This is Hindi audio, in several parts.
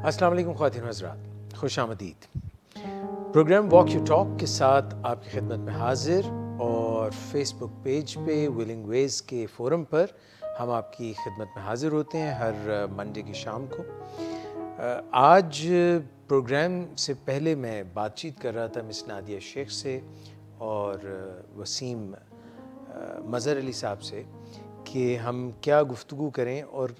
अस्सलाम वालेकुम ख़वातीन व हज़रात, खुश आमदीद। प्रोग्राम वॉक यू टॉक के साथ आपकी खिदमत में हाजिर और फेसबुक पेज पे विलिंग वेज के फोरम पर हम आपकी खिदमत में हाजिर होते हैं हर मंडे की शाम को। आज प्रोग्राम से पहले मैं बातचीत कर रहा था मिस नादिया शेख से और वसीम मज़हर अली साहब से कि हम क्या गुफ्तगू करें और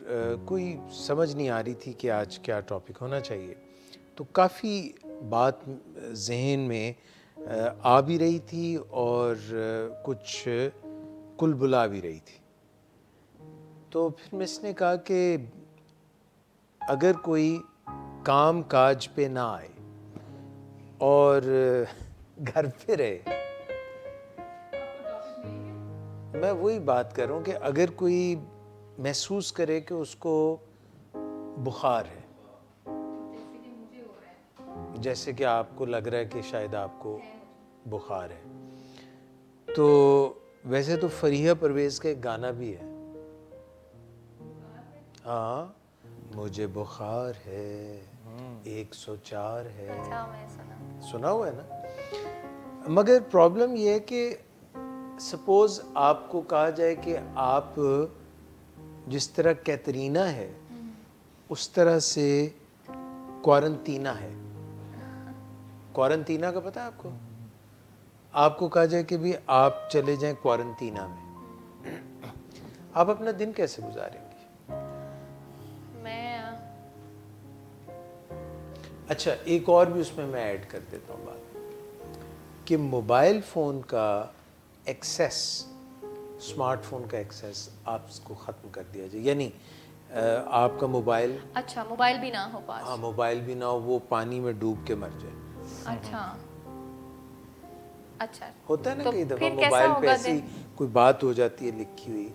कोई समझ नहीं आ रही थी कि आज क्या टॉपिक होना चाहिए। तो काफ़ी बात जहन में आ भी रही थी और कुछ कुलबुला भी रही थी। तो फिर मिस ने कहा कि अगर कोई काम काज पे ना आए और घर पे रहे, मैं वही बात कर रहा हूँ कि अगर कोई महसूस करे कि उसको बुखार है, जैसे कि आपको लग रहा है कि शायद आपको बुखार है, तो वैसे तो फरीहा परवेज़ का एक गाना भी है, हाँ मुझे बुखार है 104 है। अच्छा, सुना हुआ है ना। मगर प्रॉब्लम ये है कि सपोज आपको कहा जाए कि आप जिस तरह कैटरीना है उस तरह से क्वारंटीना है। क्वारंटीना का पता है आपको? आपको कहा जाए कि भी आप चले जाएं क्वारंटीना में, आप अपना दिन कैसे गुजारेंगे? मैं अच्छा, एक और भी उसमें मैं ऐड कर देता हूँ बात कि मोबाइल फ़ोन का एक्सेस, स्मार्टफोन का एक्सेस आप इसको ख़त्म कर दिया जाए, यानी आपका मोबाइल, अच्छा मोबाइल भी ना हो पास। हाँ मोबाइल भी ना हो, वो पानी में डूब के मर जाए। अच्छा अच्छा, होता है ना तो कई दफ़ा फिर कैसा मोबाइल पे होगा ऐसी दिन? कोई बात हो जाती है लिखी हुई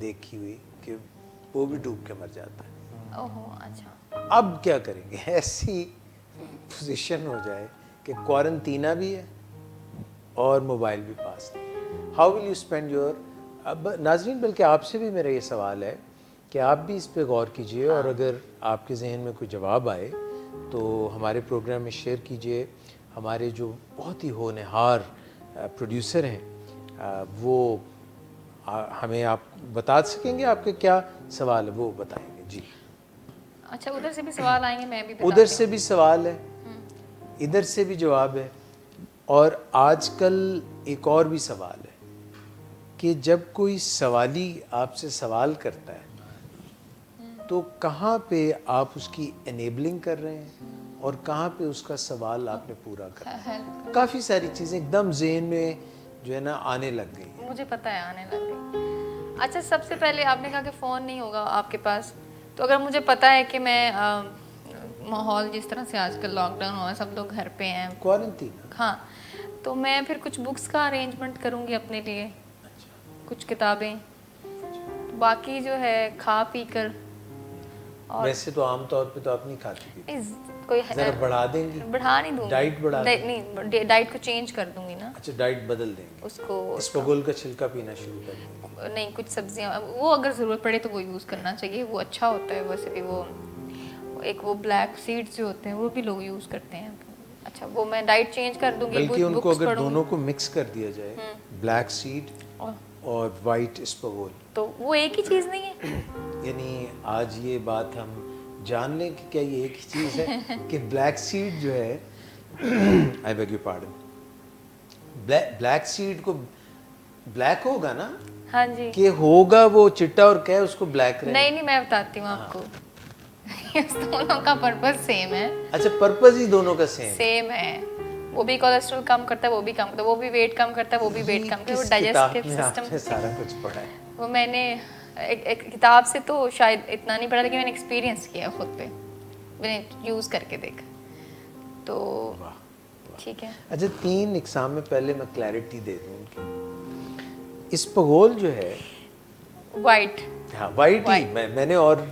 देखी हुई कि वो भी डूब के मर जाता है। ओहो अच्छा, अब क्या करेंगे? ऐसी पोजीशन हो जाए कि क्वारंटीना भी है और मोबाइल भी पास नहीं, how will you spend your. अब नाजरीन, बल्कि आपसे भी मेरा ये सवाल है कि आप भी इस पे गौर कीजिए और अगर आपके जहन में कोई जवाब आए तो हमारे प्रोग्राम में शेयर कीजिए। हमारे जो बहुत ही होनहार प्रोड्यूसर हैं वो हमें आप बता सकेंगे आपके क्या सवाल है, वो बताएंगे जी। अच्छा उधर से भी सवाल आएंगे, मैं भी उधर बताती से भी सवाल है, इधर से भी जवाब है, और आजकल एक और भी सवाल है कि जब कोई सवाली आपसे सवाल करता है तो कहाँ पे आप उसकी एनेबलिंग कर रहे हैं और कहाँ पे उसका सवाल आपने पूरा कर हूँ। हेल्प काफ़ी सारी चीज़ें एकदम ज़हन में जो है ना आने लग गई। मुझे पता है, आने लग गई। अच्छा, सबसे पहले आपने कहा कि फ़ोन नहीं होगा आपके पास, तो अगर मुझे पता है कि मैं माहौल जिस तरह से आजकल लॉकडाउन हुआ है, सब लोग घर पे हैं, क्वारंटीन। हाँ, तो मैं फिर कुछ बुक्स का अरेंजमेंट करूँगी अपने लिए, कुछ किताबें, बाकी जो है खा पी कर। और वैसे तो आमतौर पे तो आप नहीं खाती थी, कोई ज़रा बढ़ा देंगी, बढ़ा नहीं दूंगी, डाइट बढ़ा नहीं डाइट को चेंज कर दूंगी ना, अच्छा डाइट बदल देंगे, उसको इसबगोल का छिलका पीना शुरू कर देंगे। नहीं, कुछ सब्जियां वो अगर ज़रूरत पड़े तो वो यूज़ करना चाहिए, वो अच्छा होता है। वैसे भी वो एक वो ब्लैक सीड्स जो होते हैं वो भी लोग यूज़ करते हैं। अच्छा, वो मैं डाइट चेंज कर दूंगी, बल्कि उनको बुक्स अगर पढ़ूंगी। दोनों को मिक्स कर दिया जाए, ब्लैक सीड और वाइट इसबगोल, तो वो एक ही चीज़ नहीं है। यानी आज ये बात हम जान लें कि क्या ये एक ही चीज़ है कि ब्लैक सीड जो है I beg your pardon, black seed को ब्लैक होगा ना, हाँ जी, कि होगा वो चिट्टा और क्या है उसको ब्लैक रहे। नहीं मैं बताती हूँ आपको। इस दोनों का पर्पस सेम है। अच्छा, पर्पस ही दोनों का सेम है। वो भी कोलेस्ट्रॉल कम करता है, वो भी कम करता है, वो भी वेट कम करता है, वो भी वेट कम करता है। वो डाइजेस्टिव सिस्टम सारा कुछ पढ़ा है। वो मैंने एक किताब से तो शायद इतना नहीं पढ़ा, लेकिन मैंने एक्सपीरियंस किया खुद पे, मैंने यूज़ करके देखा, तो ठीक है। अच्छा, 3 एग्जाम में पहले मैं क्लैरिटी दे दूँ उनकी। इसबगोल जो है वाइट, हाँ वाइट ही मैंने, और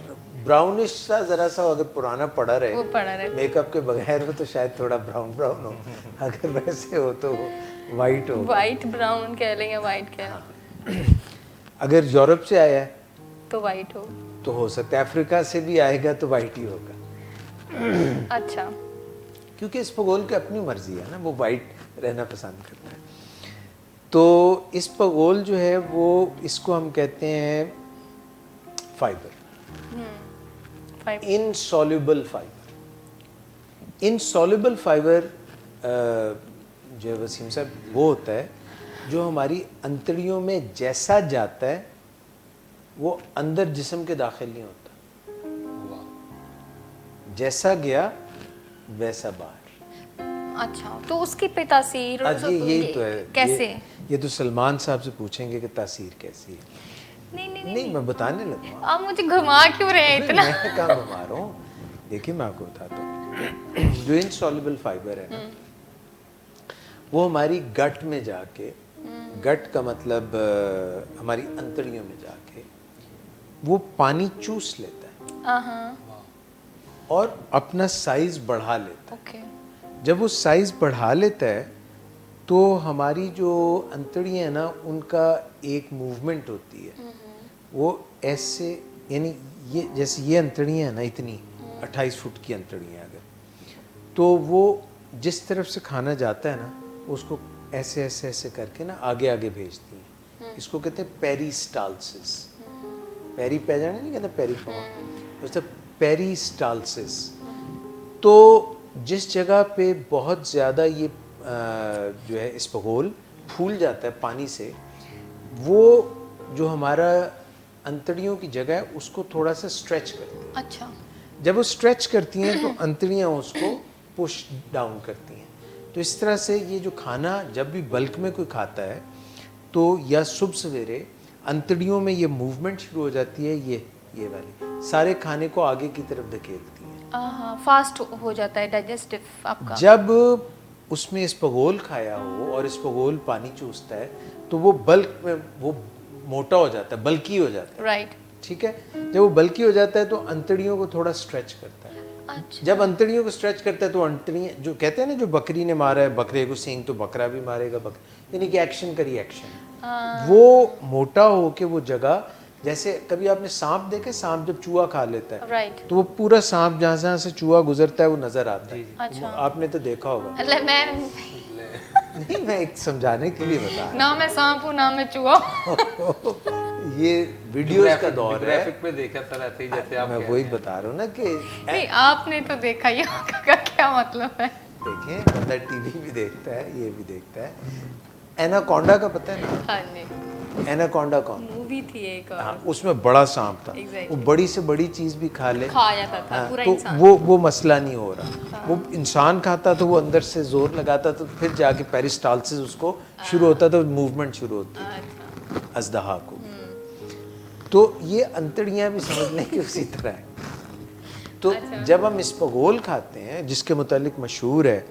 ब्राउनिश सा जरा सा अगर पुराना पड़ा रहे, वो पड़ा रहे, मेकअप के बगैर हो तो शायद थोड़ा ब्राउन ब्राउन हो, अगर वैसे हो तो वाइट हो, वाइट ब्राउन कह लें या वाइट कह लें। अगर यूरोप से आया है तो वाइट हो, तो सकता है, अफ्रीका से भी आएगा तो वाइट ही होगा। अच्छा, क्योंकि इसबगोल की अपनी मर्जी है ना, वो वाइट रहना पसंद करता है। तो इसबगोल जो है वो, इसको हम कहते हैं fibre, insoluble fibre. Insoluble fibre जो है वसीम साहब, वो होता है जो हमारी अंतड़ियों में जैसा जाता है वो अंदर जिस्म के दाखिल नहीं होता, जैसा गया वैसा बाहर। अच्छा, तो उसकी पे तासीर और यही तो है, कैसे? ये तो सलमान साहब से पूछेंगे कि तासीर कैसी है। नहीं, मैं बताने लगा। आप मुझे घुमा क्यों रहे हैं इतना? मैं कहाँ घुमा रहा हूँ, देखिए मैं आपको बताता हूँ। जो इनसॉल्युबल फाइबर है ना, वो हमारी गट में जाके, गट का मतलब हमारी अंतड़ियों में जाके वो पानी चूस लेता है और अपना साइज बढ़ा लेता है। ओके। जब वो साइज बढ़ा लेता है तो हमारी जो अंतड़ियाँ हैं ना, उनका एक मूवमेंट होती है, वो ऐसे, यानी ये जैसे ये अंतड़ियाँ हैं ना, इतनी 28 फुट की अंतड़ियाँ अगर, तो वो जिस तरफ से खाना जाता है ना, उसको ऐसे ऐसे ऐसे करके ना आगे आगे भेजती हैं। इसको कहते हैं पेरिस्टालसिस। पेरी पैजाने नहीं कहते, पेरी फॉर्म, पेरिस्टालसिस। तो जिस जगह पे बहुत ज़्यादा ये जो है इसबगोल फूल जाता है पानी से, वो जो हमारा अंतड़ियों की जगह है उसको थोड़ा सा स्ट्रेच करती है। अच्छा। जब वो स्ट्रेच करती हैं तो अंतड़ियाँ उसको पुश डाउन करती हैं। तो इस तरह से ये जो खाना जब भी बल्क में कोई खाता है तो या सुबह सवेरे अंतड़ियों में ये मूवमेंट शुरू हो जाती है, ये वाली सारे खाने को आगे की तरफ धकेलती है। फास्ट हो जाता है डाइजेस्टिव आपका। जब उसमें इसबगोल खाया हो और इसबगोल पानी चूसता है तो वो बल्क में वो मोटा हो जाता है, बल्की हो जाता है। राइट। ठीक है, जब वो बल्की हो जाता है तो अंतड़ियों को थोड़ा स्ट्रेच करता है। अच्छा। जब अंतड़ियों को स्ट्रेच करता है तो अंतड़ियाँ, जो कहते हैं ना, जो बकरी ने मारा है बकरे को सींग, तो बकरा भी मारेगा बकरा, यानी कि एक्शन का रिएक्शन। वो मोटा हो के वो जगह, जैसे कभी आपने सांप देखे, सांप जब चूहा खा लेता है, राइट। तो वो पूरा सांप जहाँ से चूहा गुजरता है वो नजर आता है। अच्छा। आपने तो देखा होगा। मैं नहीं, मैं एक समझाने के लिए बता रहा ना मैं सांप हूँ ना मैं चूहा। हूँ। ये वीडियोस का दौर है। ग्राफिक में देखा सर ऐसे ही जैसे आप मैं वही बता रहा हूँ ना कि नहीं, आपने तो देखा, ये का क्या मतलब है? देखें, बंदा टीवी भी देखता है, ये भी देखता है। एनाकोंडा का पता है ना? हाँ जी, एनाकोंडा कौन? मूवी थी एक और। हाँ, उसमें बड़ा सांप था। Exactly. वो बड़ी से बड़ी चीज भी खा ले, खा जाता था हाँ, पूरा तो इंसान। वो मसला नहीं हो रहा। वो इंसान खाता तो वो अंदर से जोर लगाता तो फिर जाके पेरिस्टालसिस उसको शुरू होता था, मूवमेंट शुरू होती अच्छा। अजदहा को। तो ये अंतड़ियाँ भी समझ लें कि उसी तरह है। तो जब हम इसबगोल खाते हैं, जिसके मुतालिक मशहूर है,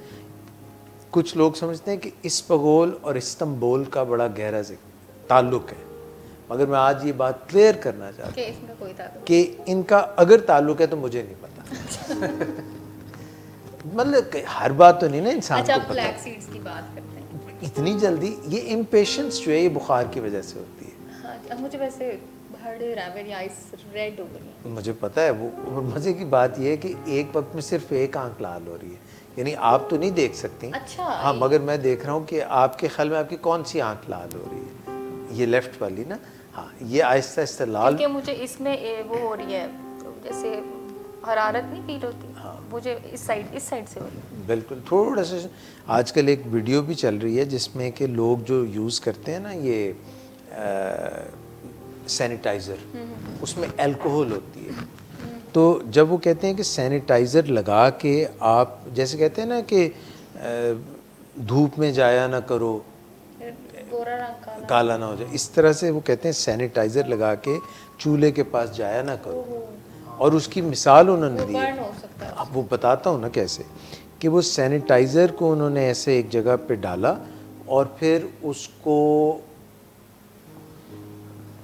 कुछ लोग समझते हैं कि इसबगोल और इस्तंबुल का बड़ा गहरा ताल्लुक है, मगर मैं आज ये बात क्लियर करना चाहता हूँ इसमें कोई ताल्लुक कि इनका अगर ताल्लुक है तो मुझे नहीं पता। मतलब हर बात तो नहीं ना इंसान अच्छा, को आप पता। फ्लैक्स सीड्स की बात करते हैं। इतनी जल्दी ये इम्पेशंस जो है ये बुखार की वजह से होती है। हाँ, अब मुझे वैसे ब्लड रहा है, मेरी आईज रेड हो गई। मुझे पता है वो, और मज़े की बात ये है कि एक वक्त में सिर्फ एक आंख लाल हो रही है, यानी आप तो नहीं देख सकती। अच्छा। हाँ, मगर मैं देख रहा हूँ कि आपके ख्याल में आपकी कौन सी आंख लाल हो रही है? ये लेफ्ट वाली ना? हाँ, ये आहिस्ता आहिस्ता लाल। क्योंकि मुझे इसमें वो हो रही है, जैसे हरारत नहीं फील होती। हाँ। मुझे इस साइड से हो रही है। बिल्कुल, थोड़ा सा। आजकल एक वीडियो भी चल रही है जिसमें कि लोग जो यूज़ करते हैं ना ये सैनिटाइज़र, उसमें अल्कोहल होती है। तो जब वो कहते हैं कि सैनिटाइज़र लगा के आप, जैसे कहते हैं ना कि धूप में जाया ना करो, गोरा रंग काला ना हो जाए, इस तरह से वो कहते हैं सैनिटाइज़र लगा के चूल्हे के पास जाया ना करो। और उसकी मिसाल उन्होंने दी है। हो सकता है। अब वो बताता हूँ ना कैसे, कि वो सैनिटाइज़र को उन्होंने ऐसे एक जगह पे डाला और फिर उसको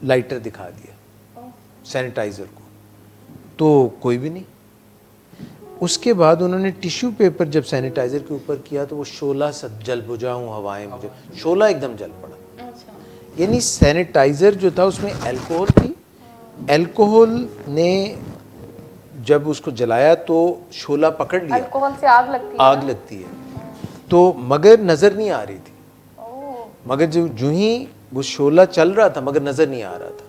लाइटर दिखा दिया सैनिटाइज़र को, तो कोई भी नहीं। उसके बाद उन्होंने टिश्यू पेपर जब सैनिटाइज़र के ऊपर किया तो वो शोला सा जल बुझाऊँ हवाएं, मुझे शोला एकदम जल पड़ा। अच्छा। यानी सैनिटाइज़र जो था उसमें अल्कोहल थी, अल्कोहल ने जब उसको जलाया तो शोला पकड़ लिया, अल्कोहल से आग लगती है आग लगती है, तो मगर नज़र नहीं आ रही थी। ओह, मगर जो ही वो शोला चल रहा था मगर नज़र नहीं आ रहा था।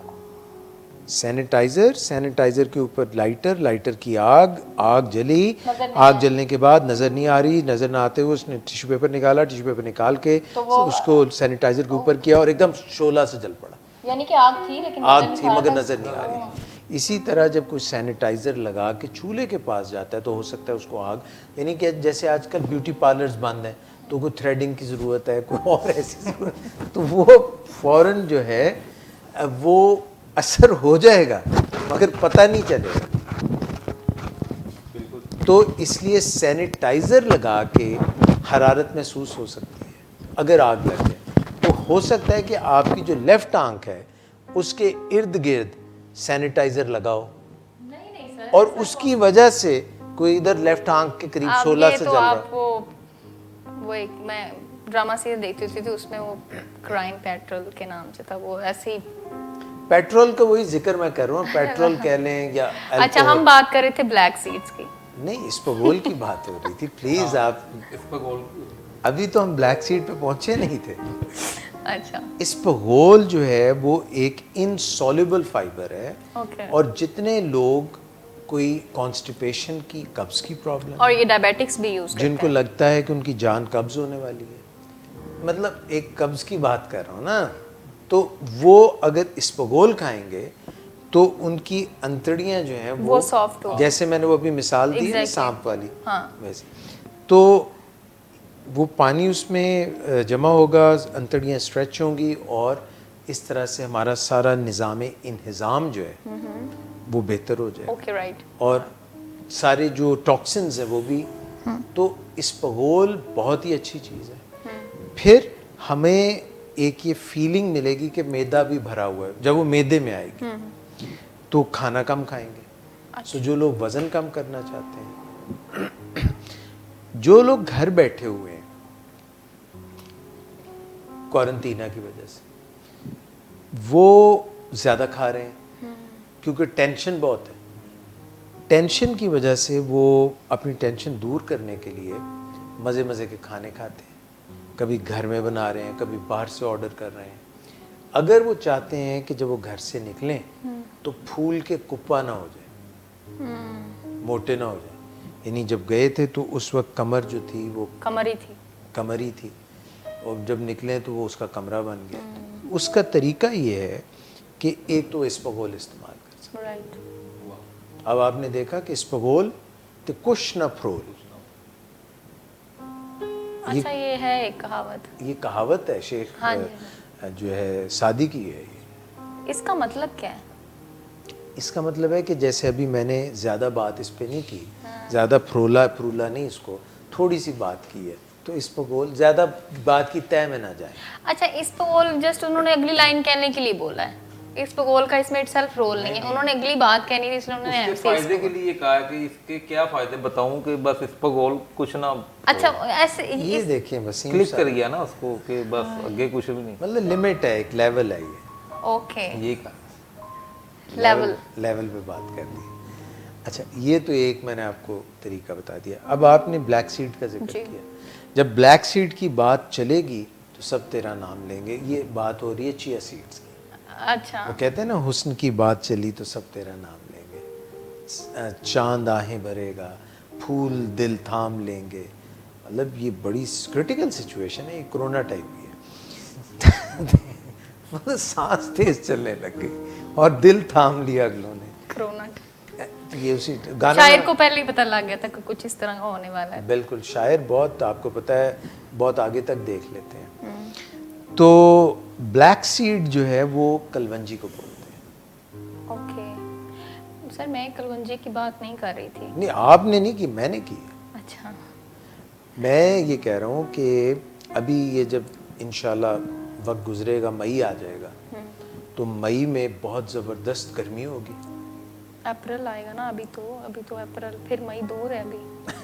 सैनिटाइज़र के ऊपर लाइटर की आग जली, आग जलने के बाद नज़र नहीं आ रही, नज़र ना आते हुए उसने टिश्यू पेपर निकाला, टिश्यू पेपर निकाल के उसको सैनिटाइज़र के ऊपर किया और एकदम शोला से जल पड़ा। यानी कि आग थी लेकिन आग थी मगर नज़र नहीं आ रही। इसी तरह जब कोई सैनिटाइज़र लगा के चूल्हे के पास जाता है तो हो सकता है उसको आग, यानी कि जैसे आजकल ब्यूटी पार्लर्स बंद हैं तो कोई थ्रेडिंग की ज़रूरत है, कोई और ऐसी ज़रूरत, तो वो फ़ौरन जो है वो असर हो जाएगा मगर पता नहीं चलेगा। तो इसलिए सैनिटाइज़र लगा के हरारत महसूस हो सकती है अगर आग लग जाए। तो हो सकता है कि आपकी जो लेफ़्ट आंख है उसके इर्द गिर्द सैनिटाइज़र लगाओ नहीं नहीं सर, और उसकी वजह से कोई इधर लेफ़्ट आंख के करीब 16 से तो जल रहा आप वो एक मैं ड्रामा सीरीज देखती थी तो उसमें वो क्राइम पेट्रोल के नाम से था, वो ऐसे ही। पेट्रोल का वही जिक्र मैं कर रहा हूँ, पेट्रोल कह लें या अच्छा, अल्कोहल। हम बात कर रहे थे ब्लैक सीड्स की। नहीं, इस्पगोल की बात हो रही थी। प्लीज आप, इस्पगोल अभी तो हम ब्लैक सीड पे पहुंचे नहीं थे। अच्छा, इस्पगोल जो है वो एक इनसॉल्युबल फाइबर है ओके। और जितने लोग कोई कॉन्स्टिपेशन की, कब्ज की प्रॉब्लम, और ये डायबिटिक्स भी यूज करते जिनको लगता है कि उनकी जान कब्ज होने वाली है, मतलब एक कब्ज की बात कर रहा हूँ ना, तो वो अगर इस्पगोल खाएंगे तो उनकी अंतड़ियां जो हैं वो सॉफ्ट हो, जैसे मैंने वो अभी मिसाल दी है Exactly. सांप वाली, हाँ। वैसे तो वो पानी उसमें जमा होगा, अंतड़ियां स्ट्रेच होंगी और इस तरह से हमारा सारा निज़ाम इंहिज़ाम जो है वो बेहतर हो जाए। Okay, right. और सारे जो टॉक्सिन्स हैं वो भी, तो इस्पगोल बहुत ही अच्छी चीज़ है। फिर हमें एक ये फीलिंग मिलेगी कि मैदा भी भरा हुआ है, जब वो मैदे में आएगी तो खाना कम खाएंगे। तो जो लोग वज़न कम करना चाहते हैं, जो लोग घर बैठे हुए हैं क्वारंटीना की वजह से, वो ज़्यादा खा रहे हैं क्योंकि टेंशन बहुत है। टेंशन की वजह से वो अपनी टेंशन दूर करने के लिए मज़े मज़े के खाने खाते हैं, कभी घर में बना रहे हैं, कभी बाहर से ऑर्डर कर रहे हैं। अगर वो चाहते हैं कि जब वो घर से निकलें तो फूल के कुप्पा ना हो जाए, मोटे ना हो जाए, यानी जब गए थे तो उस वक्त कमर जो थी वो कमरी थी और जब निकले तो वो उसका कमरा बन गया। उसका तरीका ये है कि एक तो इस्पगोल इस्तेमाल कर सकते, राइट। अब आपने देखा कि इस्पगोल तो कुछ न फ्रोल, अच्छा, ये है एक कहावत, ये कहावत है शेख हाँ जो है सादी की है ये। इसका मतलब क्या है? इसका मतलब है कि जैसे अभी मैंने ज़्यादा बात इस पे नहीं की, ज़्यादा फ्रूला नहीं, इसको थोड़ी सी बात की है, तो इस्पगोल ज़्यादा बात की तय में ना जाए। अच्छा, इस्पगोल जस्ट उन्होंने अगली लाइन कहने के लिए बोला है, इस्पगोल का इसमें इटसेल्फ रोल नहीं है, उन्होंने अगली बात कहनी थी इसलिए उन्होंने उसके ऐसे फायदे के लिए कहा है कि इसके क्या फायदे बताऊं कि बस इस्पगोल कुछ ना, अच्छा ऐसे ये देखिए वसीम क्लिक साहब, कर गया ना उसको कि बस आगे कुछ भी नहीं, मतलब लिमिट है, एक लेवल है, ये ओके, ये कहा। लेवल पे बात कर दी। अच्छा, ये तो एक मैंने आपको तरीका बता दिया। अब आपने ब्लैक सीड का जिक्र किया, जब ब्लैक सीड की बात चलेगी तो सब तेरा नाम लेंगे, ये बात हो रही है चिया सीड्स की। अच्छा, वो कहते हैं ना, हुस्न की बात चली तो सब तेरा नाम लेंगे, चांद आहें भरेगा, फूल दिल थाम लेंगे, मतलब ये बड़ी क्रिटिकल सिचुएशन है, ये कोरोना टाइप की है। मतलब सांस तेज चलने लग गई और दिल थाम लिया अगलों ने। कोरोना ये उसी गाना शायर को पहले ही पता लग गया था कि कुछ इस तरह का होने वाला है। बिल्कुल, शायर बहुत, आपको पता है, बहुत आगे तक देख लेते हैं। तो ब्लैक सीड जो है वो कलवंजी को बोलते हैं। ओके सर, मैं कलवंजी की बात नहीं कर रही थी। नहीं, आपने नहीं की, मैंने की है। अच्छा, मैं ये कह रहा हूँ कि अभी ये जब इंशाल्लाह वक्त गुजरेगा, मई आ जाएगा, तो मई में बहुत ज़बरदस्त गर्मी होगी। अप्रैल आएगा ना, अभी तो अप्रैल, फिर मई दूर है अभी।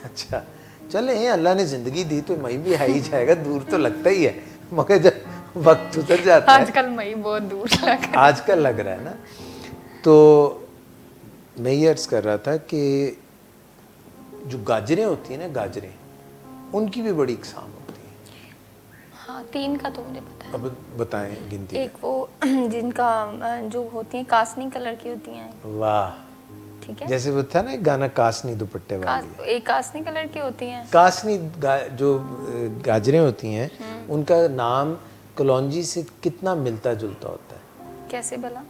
अच्छा, चले, अल्लाह ने ज़िंदगी दी तो मई भी आ ही जाएगा, दूर तो लगता ही है, मगर जब वक्त उतर जाता है, आजकल मई बहुत दूर लग रहा है। आजकल लग रहा है ना, तो मैं ये अर्ज़ कर रहा था कि जो गाजरें होती हैं ना, गाजरें, उनकी भी बड़ी इकसाम होती हैं। हाँ 3 का तो मुझे पता है। अब बताएं गिनती। एक वो जिनका जो होती हैं कासनी कलर की होती हैं, वाह, ठीक है। जैसे वो था ना एक गाना, कासनी दुपट्टे वाली। एक कासनी कलर की होती हैं। कासनी जो गाजरें होती हैं, उनका नाम कलौंजी से कितना मिलता जुलता होता है? कैसे भला?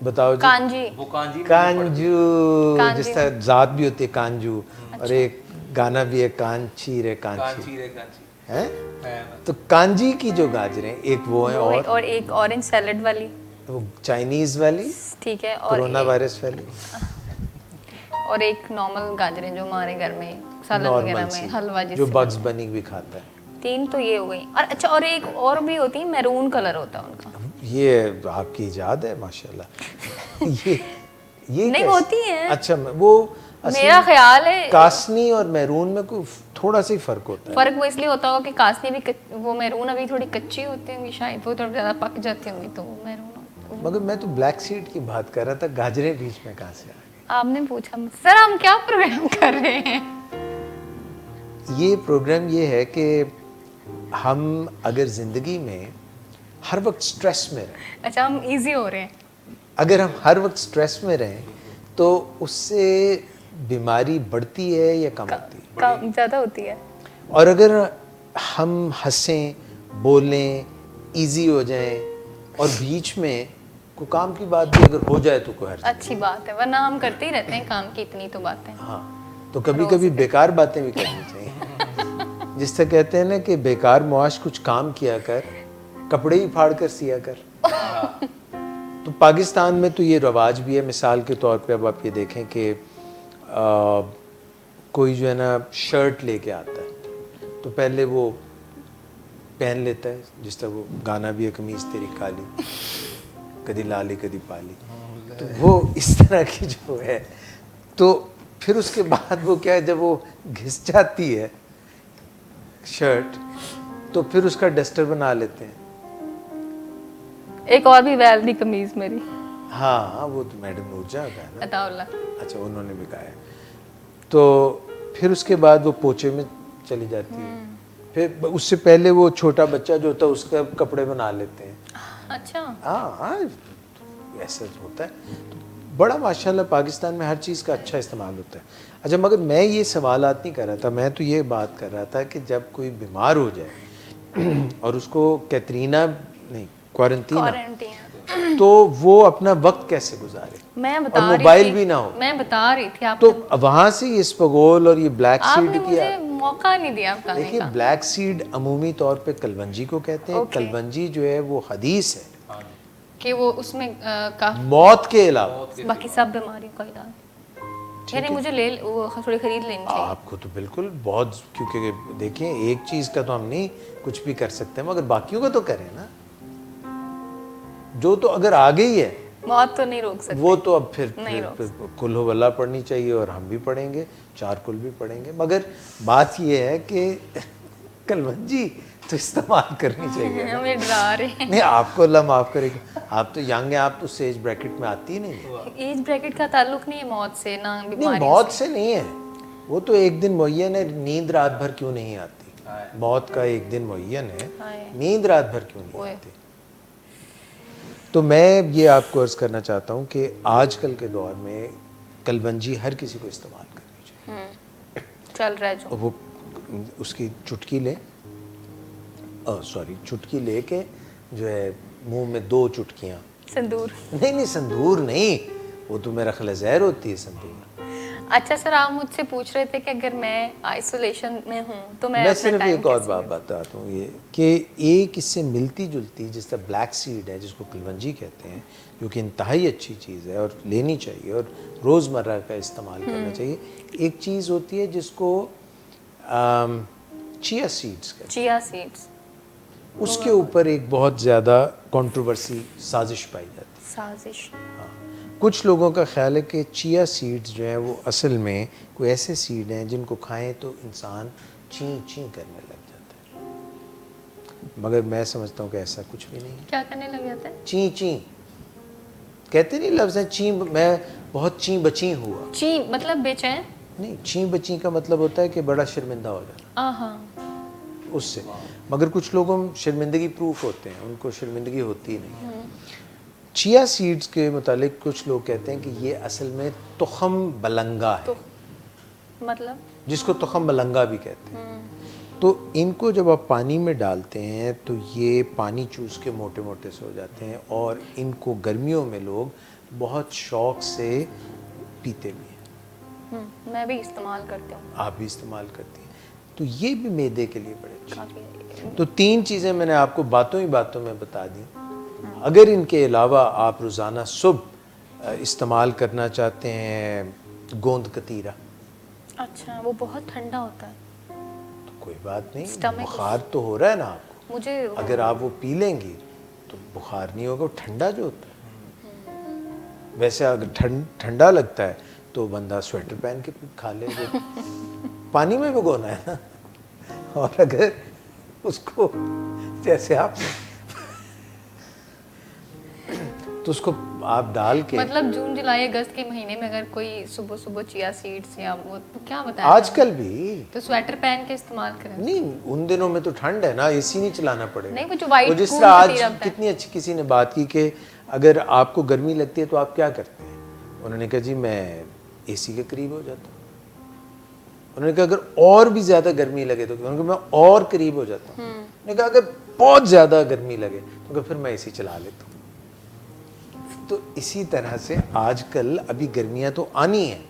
बताओ जी। कांजी। वो कांजी कांजू, कांजी। जिस तरह जात भी होती है कांजू, और एक गाना भी है कांची रे कांची, कांची रे कांची है। है ना। तो कांजी की जो गाजरें, एक वो है, और एक ऑरेंज सैलेड वाली, वो चाइनीज वाली, ठीक है। कोरोना वायरस वाली, और एक नॉर्मल गाजरें जो हमारे घर में सालन नॉर्मल वगैरह सी, में हलवा जो जिससे बग्स बनी भी खाता है। 3 तो ये हो गई। और अच्छा, और एक और भी होती है, मैरून कलर होता है उनका। ये आपकी इजाद है माशाल्लाह। ये नहीं कैसे? होती है। अच्छा, वो मेरा ख्याल है कासनी और मैरून में कोई थोड़ा सा ही फर्क होता है। फर्क वो इसलिए होता होगा कि कासनी भी वो मैरून अभी थोड़ी कच्ची होती होंगी, शायद वो थोड़ी ज्यादा पक जाती होंगी तो वो मैरून। मगर मैं तो ब्लैक सीड की बात कर रहा था, गाजरें बीच में कहाँ से आ गई? आपने पूछा सर हम क्या प्रोग्राम कर रहे हैं? ये प्रोग्राम ये है कि हम अगर जिंदगी में हर वक्त स्ट्रेस में रहें, अच्छा हम इजी हो रहे हैं। अगर हम हर वक्त स्ट्रेस में रहें तो उससे बीमारी बढ़ती है या कम होती है? कम ज्यादा होती है। और अगर हम हंसें, बोलें, इजी हो जाएं, और बीच में कोई काम की बात भी अगर हो जाए तो कोई हर्ज अच्छी बात है, वरना हम करते ही रहते हैं काम की इतनी तो बातें। नहीं। हाँ, तो कभी कभी बेकार बातें भी करनी चाहिए। जिस तरह कहते हैं ना कि बेकार मुआश कुछ काम किया कर, कपड़े ही फाड़ कर सिया कर। तो पाकिस्तान में तो ये रवाज भी है। मिसाल के तौर पे अब आप ये देखें कि कोई जो है ना शर्ट लेके आता है तो पहले वो पहन लेता है, जिस तरह वो गाना भी है, कमीज तेरी काली कदी लाली कदी पाली, तो वो इस तरह की जो है। तो फिर उसके बाद वो क्या है, जब वो घिस जाती है शर्ट तो फिर उसका डस्टर बना लेते हैं। एक और भी वैल्दी कमीज मेरी, हाँ, वो तो मैडम नूरजहां का है ना। अताउल्ला। अच्छा, उन्होंने भी कहा है। तो फिर उसके बाद वो पोछे में चली जाती है। फिर उससे पहले वो छोटा बच्चा जो होता है उसका कपड़े बना लेते हैं। अच्छा हाँ हाँ, ऐसा होता है। तो बड़ा माशाल्लाह पाकिस्तान में हर चीज़ का अच्छा इस्तेमाल होता है। अच्छा, मगर मैं ये सवालात नहीं कर रहा था, मैं तो ये बात कर रहा था कि जब कोई बीमार हो जाए और उसको कैटरीना नहीं क्वारंटीन, तो वो अपना वक्त कैसे गुजारे? मैं बता और रही मोबाइल थी, भी ना हो। मैं बता रही थी तो आपको। वहां से ये स्पगोल और ये ब्लैक आपने सीड मुझे की, मौका नहीं दिया बताने देखिए का। ब्लैक सीड अमूमी तौर पे कलवंजी को कहते हैं। Okay. कलवंजी जो है वो हदीस है कि वो उसमें काफी मौत के अलावा बाकी सब बीमारियों का इलाज। यानी मुझे वो थोड़ी खरीद लेनी चाहिए। आपको तो बिल्कुल बहुत, क्योंकि देखिए एक चीज का तो हम नहीं कुछ भी कर सकते मगर बाकियों का तो करें ना। जो तो अगर आ गई है मौत तो नहीं रोक सकते। वो तो अब फिर कुल हो वल्ला पढ़नी चाहिए, और हम भी पढ़ेंगे, 4 कुल भी पढ़ेंगे। मगर बात ये है कि कलवंजी तो इस्तेमाल करनी चाहिए ना। हमें डरा रहे हैं। नहीं, आपको अल्लाह माफ करेगा, आप तो यंग हैं, आप तो एज ब्रैकेट में आती ही नहीं है। एज ब्रैकेट का ताल्लुक नहीं है मौत से, ना नहीं, बीमारी मौत से नहीं है, वो तो एक दिन मुअय्यन है। नींद रात भर क्यों नहीं आती? मौत का एक दिन मुअय्यन है, नींद रात भर क्यों नहीं आती? तो मैं ये आपको अर्ज करना चाहता हूँ कि आजकल के दौर में कलवंजी हर किसी को इस्तेमाल करनी चाहिए। चल रहा है जो वो उसकी चुटकी ले, सॉरी चुटकी लेके जो है मुंह में 2 चुटकियाँ, संदूर। नहीं संदूर नहीं, वो तो मेरा ख्याल जहर होती है संदूर। अच्छा सर, आप मुझसे पूछ रहे थे कि अगर मैं आइसोलेशन में हूँ तो मैं सिर्फ एक और बात बताता हूँ, ये कि एक इससे मिलती जुलती, जिस तरह ब्लैक सीड है जिसको कलवंजी कहते हैं, जो कि इंतहाई अच्छी चीज़ है और लेनी चाहिए और रोज़मर्रा का इस्तेमाल करना चाहिए। एक चीज़ होती है जिसको चिया सीड्स कहते हैं। चिया सीड्स, उसके ऊपर एक बहुत ज़्यादा कंट्रोवर्सी साजिश पाई जाती है। साजिश। हाँ, कुछ लोगों का ख्याल है कि चिया सीड्स जो हैं वो असल में कोई ऐसे सीड हैं जिनको खाएं तो इंसान ची ची करने लग जाता है, मगर मैं समझता हूँ कि ऐसा कुछ भी नहीं है। क्या करने लग जाता है? ची ची, कहते नहीं लफ्ज़ है ची, मैं बहुत ची बची हुआ। ची मतलब बेचैन? नहीं, ची बची का मतलब होता है कि बड़ा शर्मिंदा हो जाना उससे। मगर कुछ लोगों में शर्मिंदगी प्रूफ होते हैं, उनको शर्मिंदगी होती नहीं। चिया सीड्स के मुतालिक कुछ लोग कहते हैं कि ये असल में तुखम बलंगा है, मतलब जिसको तुखम बलंगा भी कहते हैं। तो इनको जब आप पानी में डालते हैं तो ये पानी चूस के मोटे मोटे से हो जाते हैं, और इनको गर्मियों में लोग बहुत शौक से पीते भी हैं। मैं भी इस्तेमाल करती हूँ। आप भी इस्तेमाल करती हैं, तो ये भी मैदे के लिए बड़े अच्छे। काफी। तो 3 चीज़ें मैंने आपको बातों ही बातों में बता दी। अगर इनके अलावा आप रोज़ाना सुबह इस्तेमाल करना चाहते हैं गोंद कतीरा, अच्छा, वो बहुत ठंडा होता है। तो कोई बात नहीं, Stomach बुखार तो हो रहा है ना आपको, मुझे अगर आप वो पी लेंगी तो बुखार नहीं होगा। वो ठंडा जो होता है, वैसे अगर ठंडा लगता है तो बंदा स्वेटर पहन के खा ले, जो पानी में भिगोना है ना। और अगर उसको जैसे आप तो उसको आप डाल के, मतलब जून जुलाई अगस्त के महीने में अगर कोई सुबह सुबह चिया सीड्स या वो तो क्या बताया, आजकल भी तो स्वेटर पहन के इस्तेमाल करें। नहीं, उन दिनों में तो ठंड है ना, एसी नहीं चलाना पड़ेगा। नहीं, वो जो white वो जिस cool तरह आज कतीरा होता है। कितनी अच्छी किसी ने बात की कि अगर आपको गर्मी लगती है तो आप क्या करते हैं, उन्होंने कहा जी मैं एसी के करीब हो जाता हूँ। उन्होंने कहा अगर और भी ज्यादा गर्मी लगे तो, उन्होंने कहा मैं और करीब हो जाता हूँ। उन्होंने कहा अगर बहुत ज्यादा गर्मी लगे तो फिर मैं एसी चला लेता हूँ। तो इसी तरह से आजकल अभी गर्मियां तो आनी है,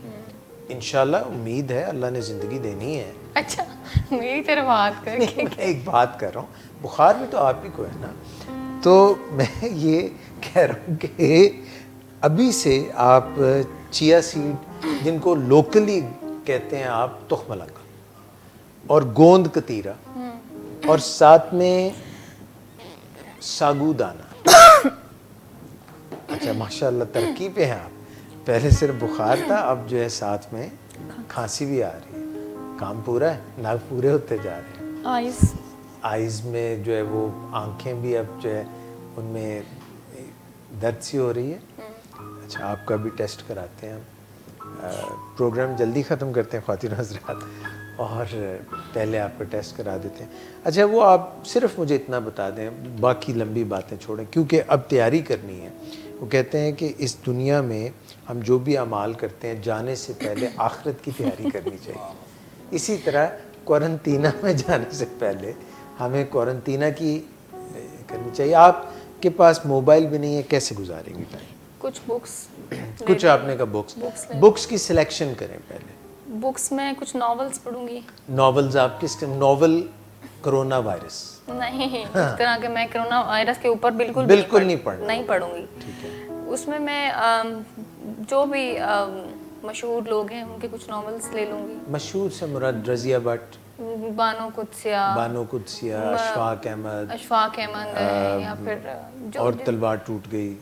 इंशाल्लाह, उम्मीद है, अल्लाह ने ज़िंदगी देनी है। अच्छा, मेरी तरफ बात करके मैं एक बात कर रहा हूँ, बुखार भी तो आप ही को है ना। तो मैं ये कह रहा हूँ कि अभी से आप चिया सीड, जिनको लोकली कहते हैं आप तुखमलंगा, और गोंद कतीरा, और साथ में सागूदाना। अच्छा, माशाल्लाह तरक्की पे हैं आप। पहले सिर्फ बुखार था, अब जो है साथ में खांसी भी आ रही है। काम पूरा है, नाक पूरे होते जा रहे हैं। आइज़ में जो है वो आंखें भी अब जो है उनमें दर्द सी हो रही है। अच्छा, आपका भी टेस्ट कराते हैं हम। प्रोग्राम जल्दी ख़त्म करते हैं ख़वातीन हज़रात, और पहले आपका टेस्ट करा देते हैं। अच्छा, वो आप सिर्फ मुझे इतना बता दें, बाकी लंबी बातें छोड़ें, क्योंकि अब तैयारी करनी है। वो कहते हैं कि इस दुनिया में हम जो भी अमाल करते हैं, जाने से पहले आखिरत की तैयारी करनी चाहिए। इसी तरह क्वारंटीना में जाने से पहले हमें क्वारंटीना की करनी चाहिए। आपके पास मोबाइल भी नहीं है, कैसे गुजारेंगे टाइम? कुछ बुक्स, कुछ आपने कहा बुक्स की सिलेक्शन करें पहले। बुक्स में कुछ नॉवेल्स पढ़ूंगी। नॉवेल्स आप किस नॉवेल? कोरोना वायरस नहीं, इस तरह के मैं कोरोना वायरस के ऊपर बिल्कुल नहीं पढ़ना, नहीं पढ़ूंगी। ठीक है। उसमें मैं जो भी मशहूर लोग हैं उनके कुछ नॉवेल्स ले लूंगी। मशहूर से मुराद रज़िया भट्ट, बानो कुद्सिया, अशफाक अहमद, या फिर और तलवार टूट गई,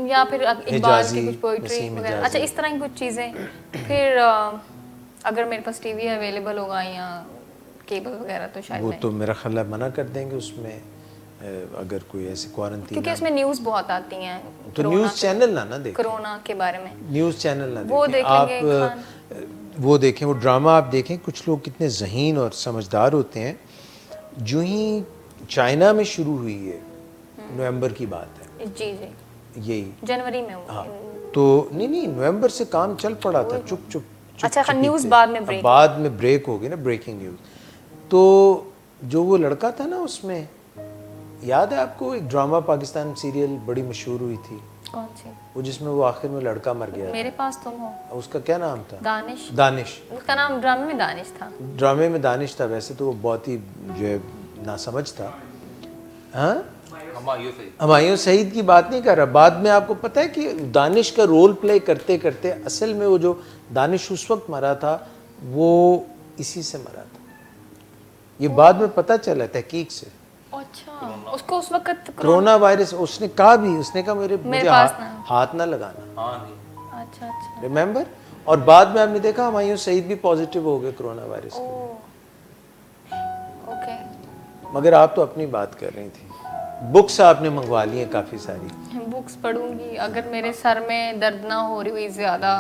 या फिर इकबाल की कुछ पोइट्री वगैरह। अच्छा, इस तरह की कुछ चीज़ें। फिर अगर मेरे पास टीवी अवेलेबल होगा या केबल वगैरह तो शायद वो तो मेरा ख्याल है मना कर देंगे उसमें, अगर कोई ऐसे क्वारंटीन, क्योंकि उसमें न्यूज़ बहुत आती हैं। तो न्यूज़ चैनल ना देखें, कोरोना के बारे में न्यूज़ चैनल ना वो देखें आप, वो देखें, वो ड्रामा आप देखें। कुछ लोग कितने ज़हीन और समझदार होते हैं। जो ही चाइना में शुरू हुई है, नवंबर की बात है, जी जी, यही जनवरी में हुआ। हाँ, तो नहीं, नवंबर से काम चल पड़ा था, चुप अच्छा, न्यूज़ बाद में ब्रेक हो गई ना, ब्रेकिंग न्यूज़। तो जो वो लड़का था ना, उसमें याद है आपको, एक ड्रामा पाकिस्तान सीरियल बड़ी मशहूर हुई थी, कौन सी? वो जिसमें वो आखिर में लड़का मर गया। मेरे पास तुम हो। उसका क्या नाम था? दानिश। उसका नाम ड्रामे में दानिश था। ड्रामे में दानिश था, वैसे तो वो बहुत ही जो है नासमझ था। हाँ, हुमायूं सईद की बात नहीं कर रहा। बाद में आपको पता है कि दानिश का रोल प्ले करते करते असल में वो जो दानिश उस वक्त मरा था वो इसी से मरा था। ये बाद में पता चला तहकीक से। अच्छा, उसको उस वक्त कोरोना वायरस, उसने कहा मुझे हाथ ना लगाना। अच्छा, रिमेम्बर? और बाद में आपने देखा हुमायूं सईद भी पॉजिटिव हो गए कोरोना वायरस के। ओके। मगर आप तो अपनी बात कर रही थी। बुक्स आपने मंगवा ली हैं काफ़ी सारी। बुक्स पढ़ूंगी। अगर मेरे सर में दर्द ना हो रही हुई ज़्यादा,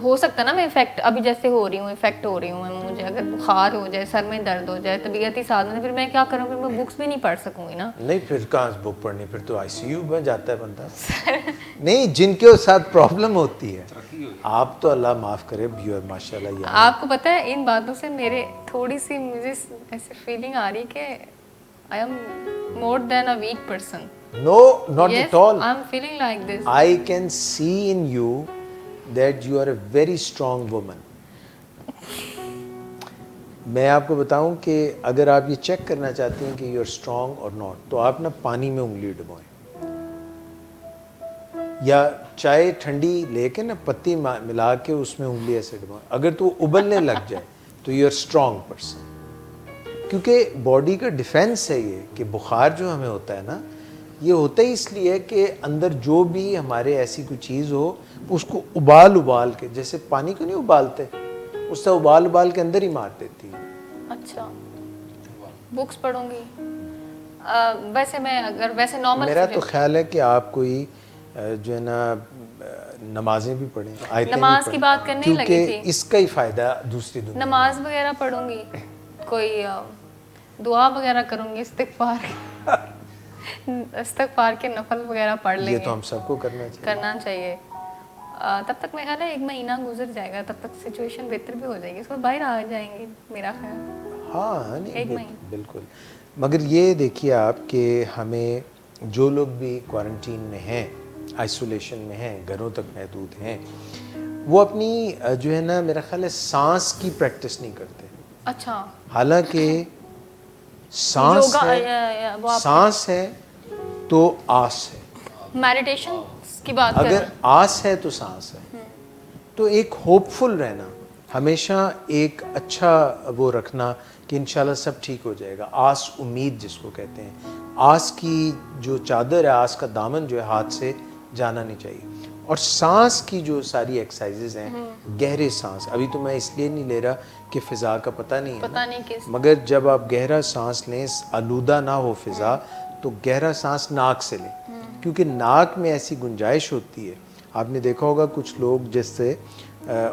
हो सकता है ना मैं इफेक्ट, अभी जैसे हो रही हूँ इफेक्ट हो रही हूँ मैं, मुझे अगर बुखार हो जाए, सर में दर्द हो जाए, तबीयत ही साथ में, फिर मैं क्या करूँ? फिर मैं बुक्स भी नहीं पढ़ सकूंगी ना। नहीं, फिर कहाँ से बुक पढ़नी, फिर तो आईसीयू में जाता है बंदा। नहीं, जिनके साथ प्रॉब्लम होती है, आप तो अल्लाह माफ़ करे व्यूअर माशाल्लाह यार। आपको पता है इन बातों से मेरे थोड़ी सी मुझे ऐसे फीलिंग आ रही है कि I am more than a weak person. No, not at all. I am feeling like this. I can see in you that you are a very strong woman. मैं आपको बताऊं कि अगर आप ये चेक करना चाहते हैं कि यू आर स्ट्रॉन्ग और नॉट, तो आप ना पानी में उंगली डुबोएं या चाय ठंडी लेके ना पत्ती मिला के उसमें उंगली ऐसे डुबोएं। अगर तो उबलने लग जाए तो यू आर स्ट्रॉन्ग पर्सन। क्योंकि बॉडी का डिफेंस है ये कि बुखार जो हमें होता है ना, ये होता ही इसलिए है कि अंदर जो भी हमारे ऐसी कोई चीज़ हो उसको उबाल के, जैसे पानी को नहीं उबालते, उससे उबाल के अंदर ही मार देती है। अच्छा, बुक्स पढ़ूंगी। वैसे मैं अगर वैसे नॉर्मल, मेरा तो ख्याल है कि आप कोई जो है ना नमाजें भी पढ़ें, आयतें नमाज भी की पढ़ें, बात करने ही लगी क्योंकि थी। इसका ही फ़ायदा दूसरी दुनिया। नमाज वगैरह पढ़ूंगी, कोई दुआ वगैरह करूंगी, इस्तिग़फ़ार के नफल वगैरह पढ़ लेंगे। ये तो हम सबको करना चाहिए। तब तक मैं ख्याल है 1 महीना गुजर जाएगा, तब तक सिचुएशन बेहतर भी हो जाएगी, उसको बाहर आ जाएंगे मेरा ख्याल। हाँ नहीं, 1 महीना बिल्कुल। मगर ये देखिए आप कि हमें जो लोग भी क्वारंटीन में हैं, आइसोलेशन में हैं, घरों तक महदूद हैं, वो अपनी जो है ना मेरा ख्याल है सांस की प्रैक्टिस नहीं करते। अच्छा, हालांकि सांस है, सांस है तो आस है। मेडिटेशन की बात अगर आस है तो सांस है। तो एक होपफुल रहना, हमेशा एक अच्छा वो रखना कि इंशाल्लाह सब ठीक हो जाएगा। आस उम्मीद जिसको कहते हैं, आस की जो चादर है, आस का दामन जो है हाथ से जाना नहीं चाहिए। और सांस की जो सारी एक्सरसाइजेज हैं, गहरे सांस, अभी तो मैं इसलिए नहीं ले रहा कि फ़िज़ा का पता नहीं है किस, मगर जब आप गहरा सांस लें, आलूदा ना हो फ़िज़ा, तो गहरा सांस नाक से लें, क्योंकि नाक में ऐसी गुंजाइश होती है। आपने देखा होगा कुछ लोग, जैसे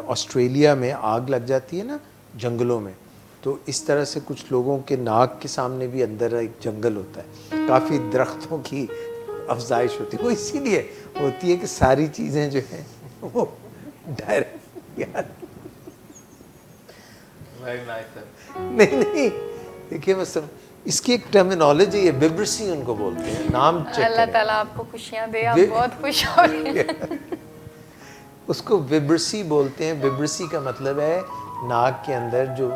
ऑस्ट्रेलिया में आग लग जाती है ना जंगलों में, तो इस तरह से कुछ लोगों के नाक के सामने भी अंदर एक जंगल होता है, काफ़ी दरख्तों की अफजाइश होती है। वो इसीलिए होती है कि सारी चीज़ें जो हैं वो डायरेक्ट यार नहीं देखिए, मैं सब इसकी एक टर्मिनोलॉजी है, विब्रेसी उनको बोलते हैं, नाम चेक अल्लाह करें। ताला आपको खुशियां दे, आप बहुत खुश हो रहे हैं। उसको विब्रेसी बोलते हैं। विब्रेसी का मतलब है नाक के अंदर जो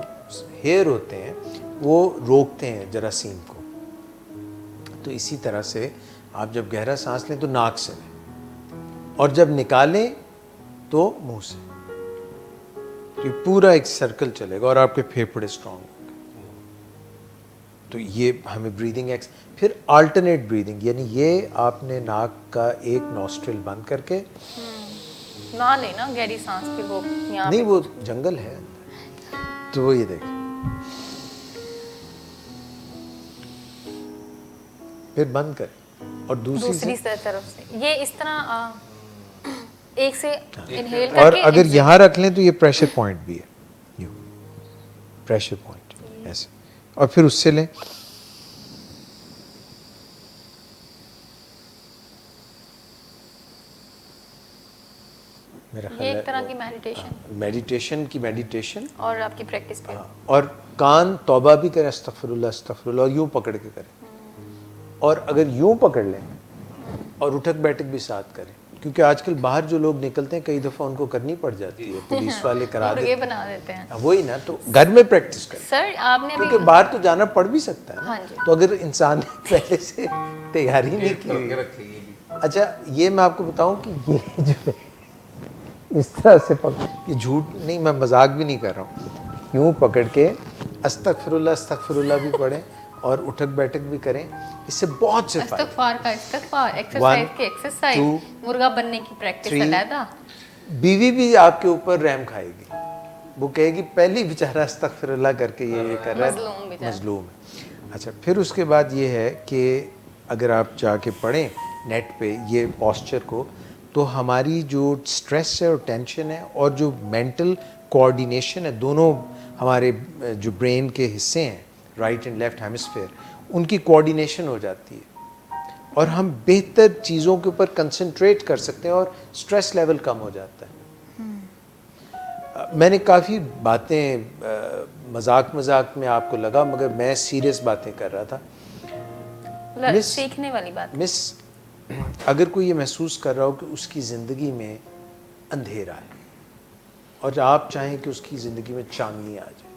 हेयर होते हैं वो रोकते हैं जरासीम को। तो इसी तरह से आप जब गहरा सांस लें तो नाक से लें, और जब निकालें तो मुंह से। तो पूरा एक सर्कल चलेगा और आपके फेफड़े स्ट्रांग होंगे। तो ये हमें ब्रीदिंग फिर अल्टरनेट ब्रीदिंग, यानी ये आपने नाक का एक नॉस्ट्रिल बंद करके ना लेना गहरी सांस भी, वो यहाँ नहीं, वो जंगल है तो वो ये देखें, फिर बंद करें और दूसरी तरफ से ये इस तरह एक से इनहेल करके, और अगर यहाँ रख लें तो ये प्रेशर पॉइंट भी है, यूं प्रेशर पॉइंट ऐसे, और फिर उससे लें। मेरा ये ख्याल एक तरह है की मेडिटेशन और आपकी प्रैक्टिस पे। और कान तौबा भी करें, अस्तगफिरुल्लाह अस्तगफिरुल्लाह, और यूं पकड़ के करें। और अगर यूं पकड़ लें और उठक बैठक भी साथ करें, क्योंकि आजकल बाहर जो लोग निकलते हैं कई दफ़ा उनको करनी पड़ जाती है, पुलिस वाले करा देते बना देते हैं। वही ना, तो घर में प्रैक्टिस करें। सर आपने अभी, क्योंकि बाहर तो जाना पड़ भी सकता है ना। हाँ जी। तो अगर इंसान ने पहले से तैयारी नहीं की हुई। अच्छा, ये मैं आपको बताऊं कि ये जो है इस तरह से पकड़, ये झूठ नहीं, मैं मजाक भी नहीं कर रहा हूँ, यूँ पकड़ के अस्तगफिरुल्लाह भी पढ़ें और उठक बैठक भी करें, इससे बहुत से इस्तिग़फ़ार का इस्तिग़फ़ार, एक्सरसाइज की एक्सरसाइज, मुर्गा बनने की प्रैक्टिस अलग। बीवी भी आपके ऊपर रहम खाएगी, वो कहेगी पहले बेचारा अस्तगफिरुल्लाह करके ये कर रहा है, मजलूम है। अच्छा, फिर उसके बाद ये है कि अगर आप जाके पढ़ें नेट पे ये पोस्चर को, तो हमारी जो स्ट्रेस है और टेंशन है और जो मेंटल कोऑर्डिनेशन है, दोनों हमारे जो ब्रेन के हिस्से हैं, राइट एंड लेफ्ट हेमिस्फेयर, उनकी कोऑर्डिनेशन हो जाती है और हम बेहतर चीज़ों के ऊपर कंसंट्रेट कर सकते हैं और स्ट्रेस लेवल कम हो जाता है। मैंने काफ़ी बातें मजाक में आपको लगा, मगर मैं सीरियस बातें कर रहा था। सीखने वाली बात। मिस, अगर कोई ये महसूस कर रहा हो कि उसकी ज़िंदगी में अंधेरा है और आप चाहें कि उसकी ज़िंदगी में चांदनी आ जाए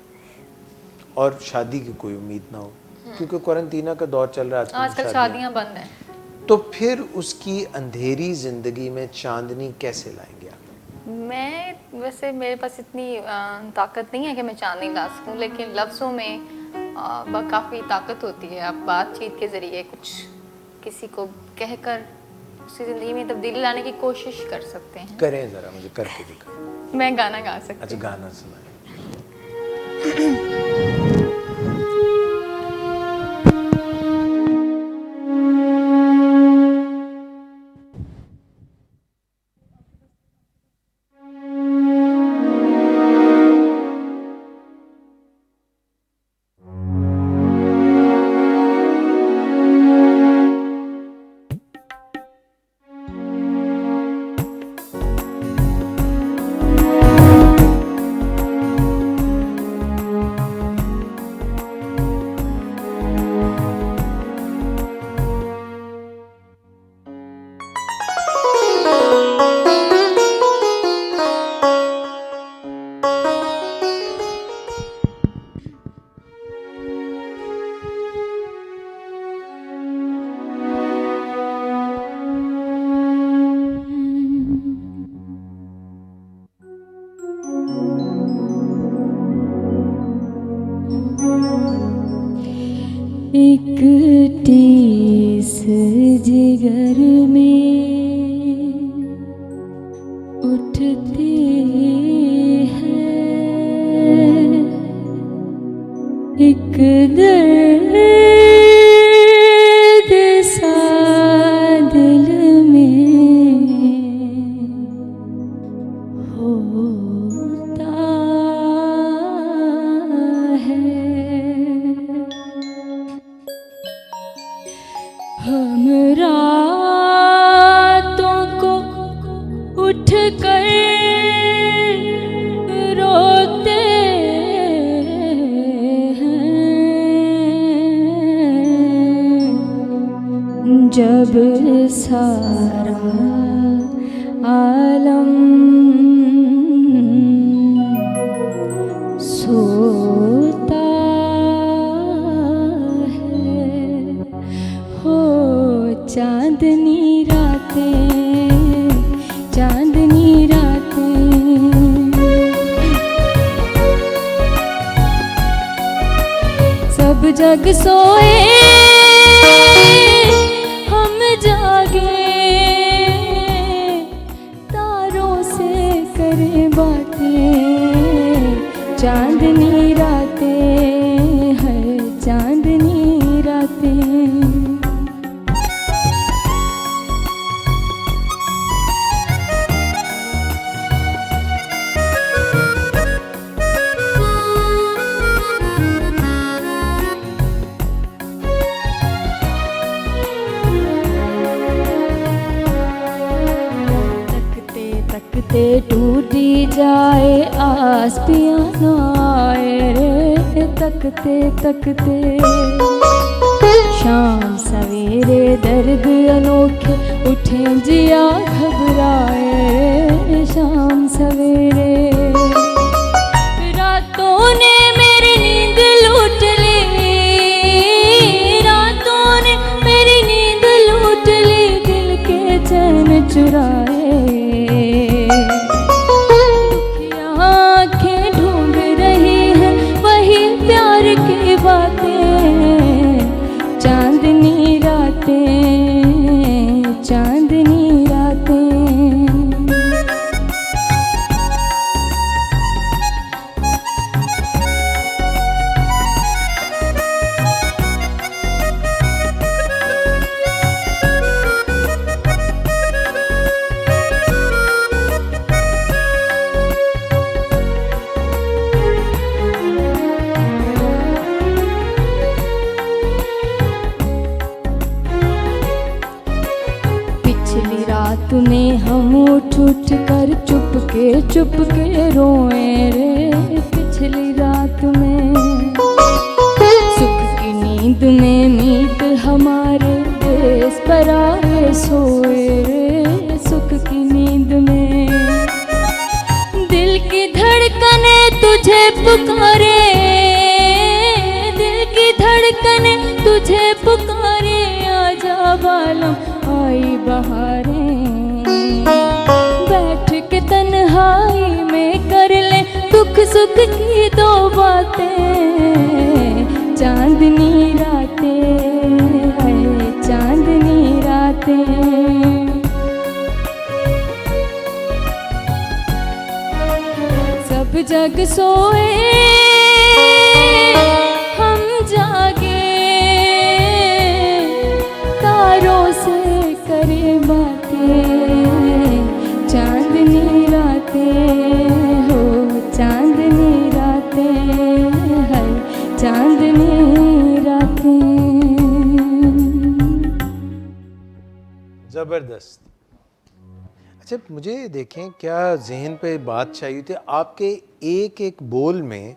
और शादी की कोई उम्मीद ना हो, क्योंकि क्वारंटीना का दौर चल रहा है, आजकल शादियां बंद हैं, तो फिर उसकी अंधेरी ज़िंदगी में चांदनी कैसे लाएंगे आप? मैं वैसे मेरे पास इतनी ताकत नहीं है कि मैं चांदनी ला सकूं, लेकिन लफ्ज़ों में काफ़ी ताकत होती है। आप बातचीत के ज़रिए कुछ किसी को कहकर उसकी ज़िंदगी में तब्दीली लाने की कोशिश कर सकते हैं। करें ज़रा, मुझे करके दिखाएं। मैं गाना गा सकती हूँ। अच्छा, गाना सुनाएं। एक टीस जिगर में उठती है, एक दर्द सा दिल में होता है। हम रातों को उठ कर रोते हैं, जब सारा आलम सोता चांदनी रातें, चांदनी रातें, सब जग सोए हम जागे, तारों से करें बातें, चांदनी रातें है, चांदनी रातें। टूटी जाए आस पिया ना आए रे, तकते तकते शाम सवेरे दर्द अनोखे उठे जिया घबराए रे, शाम सवेरे रातों ने मेरी नींद लूट ली, रातों ने मेरी नींद लूट ली, दिल के चैन चुराए, चांदनी रातें, चांदनी रातें। चुप के रोए रे पिछली रात में। सुख की नींद में मीत हमारे देश पर आए सोए रे सुख की नींद में। दिल की धड़कने तुझे पुकारे, दिल की धड़कने तुझे पुकारे, आजा बालम आई बहारें। बैठ के तन्हाई में कर ले दुख सुख की दो बातें, चांदनी रातें है चांदनी रातें। सब जग सोए हम जागे, तारों से करे बातें, चांदनी रातें हो चांदनी रातें है चांदनी रातें। ज़बरदस्त। अच्छा मुझे देखें, क्या जहन पे बात चाहिए थी आपके एक एक बोल में,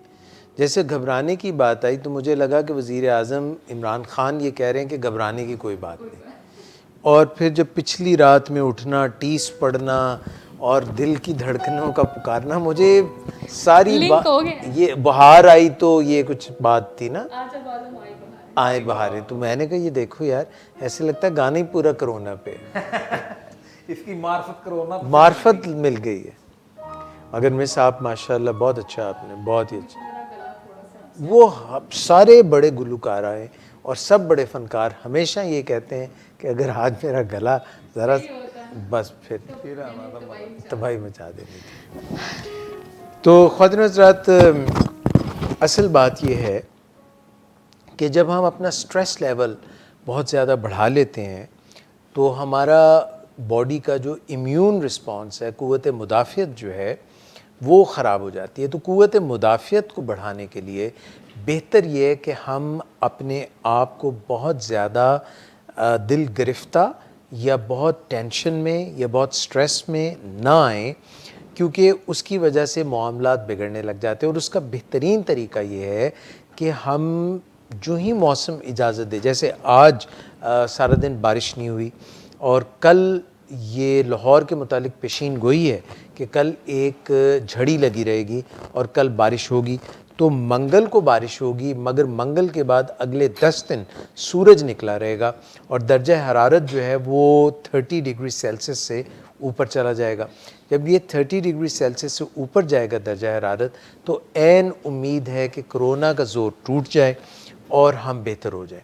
जैसे घबराने की बात आई तो मुझे लगा कि वज़ीर आज़म इमरान ख़ान ये कह रहे हैं कि घबराने की कोई बात नहीं। और फिर जब पिछली रात में उठना, टीस पड़ना और दिल की धड़कनों का पुकारना, मुझे सारी बात ये बहार आई तो ये कुछ बात थी ना, आए बहारें। तो मैंने कहा ये देखो यार, ऐसे लगता है गाना ही पूरा कोरोना पे इसकी मार्फत कोरोना मार्फत मिल गई है। मगर मिस आप माशाल्लाह बहुत अच्छा, आपने बहुत ही अच्छा। वो सारे बड़े गुलकार आए और सब बड़े फनकार हमेशा ये कहते हैं कि अगर आज मेरा गला ज़रा बस फिर तबाही मचा देनी थी। तो ख़वातीन हज़रात, असल बात ये है कि जब हम अपना स्ट्रेस लेवल बहुत ज़्यादा बढ़ा लेते हैं तो हमारा बॉडी का जो इम्यून रिस्पॉन्स है, क़ुव्वत मुदाफ़ियत जो है वो ख़राब हो जाती है। तो क़ुव्वत मुदाफ़ियत को बढ़ाने के लिए बेहतर ये है कि हम अपने आप को बहुत ज़्यादा दिल गिरफ्ता या बहुत टेंशन में या बहुत स्ट्रेस में ना आए, क्योंकि उसकी वजह से मामलात बिगड़ने लग जाते हैं। और उसका बेहतरीन तरीका ये है कि हम जो ही मौसम इजाज़त दे, जैसे आज सारा दिन बारिश नहीं हुई और कल ये लाहौर के मुतालिक पेशीन गोई है कि कल एक झड़ी लगी रहेगी और कल बारिश होगी, तो मंगल को बारिश होगी, मगर मंगल के बाद अगले 10 दिन सूरज निकला रहेगा और दर्जा हरारत जो है वो 30 डिग्री सेल्सियस से ऊपर चला जाएगा। जब ये 30 डिग्री सेल्सियस से ऊपर जाएगा दर्जा हरारत, तो ऐन उम्मीद है कि कोरोना का ज़ोर टूट जाए और हम बेहतर हो जाए।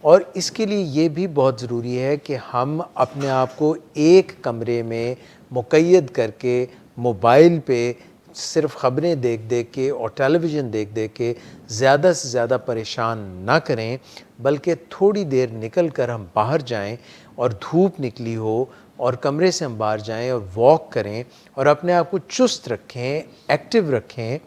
और इसके लिए ये भी बहुत ज़रूरी है कि हम अपने आप को एक कमरे में मुक़य्यद करके मोबाइल पे सिर्फ़ ख़बरें देख देख के और टेलीविज़न देख देख के ज़्यादा से ज़्यादा परेशान ना करें, बल्कि थोड़ी देर निकल कर हम बाहर जाएं और धूप निकली हो और कमरे से हम बाहर जाएं और वॉक करें और अपने आप को चुस्त रखें, एक्टिव रखें,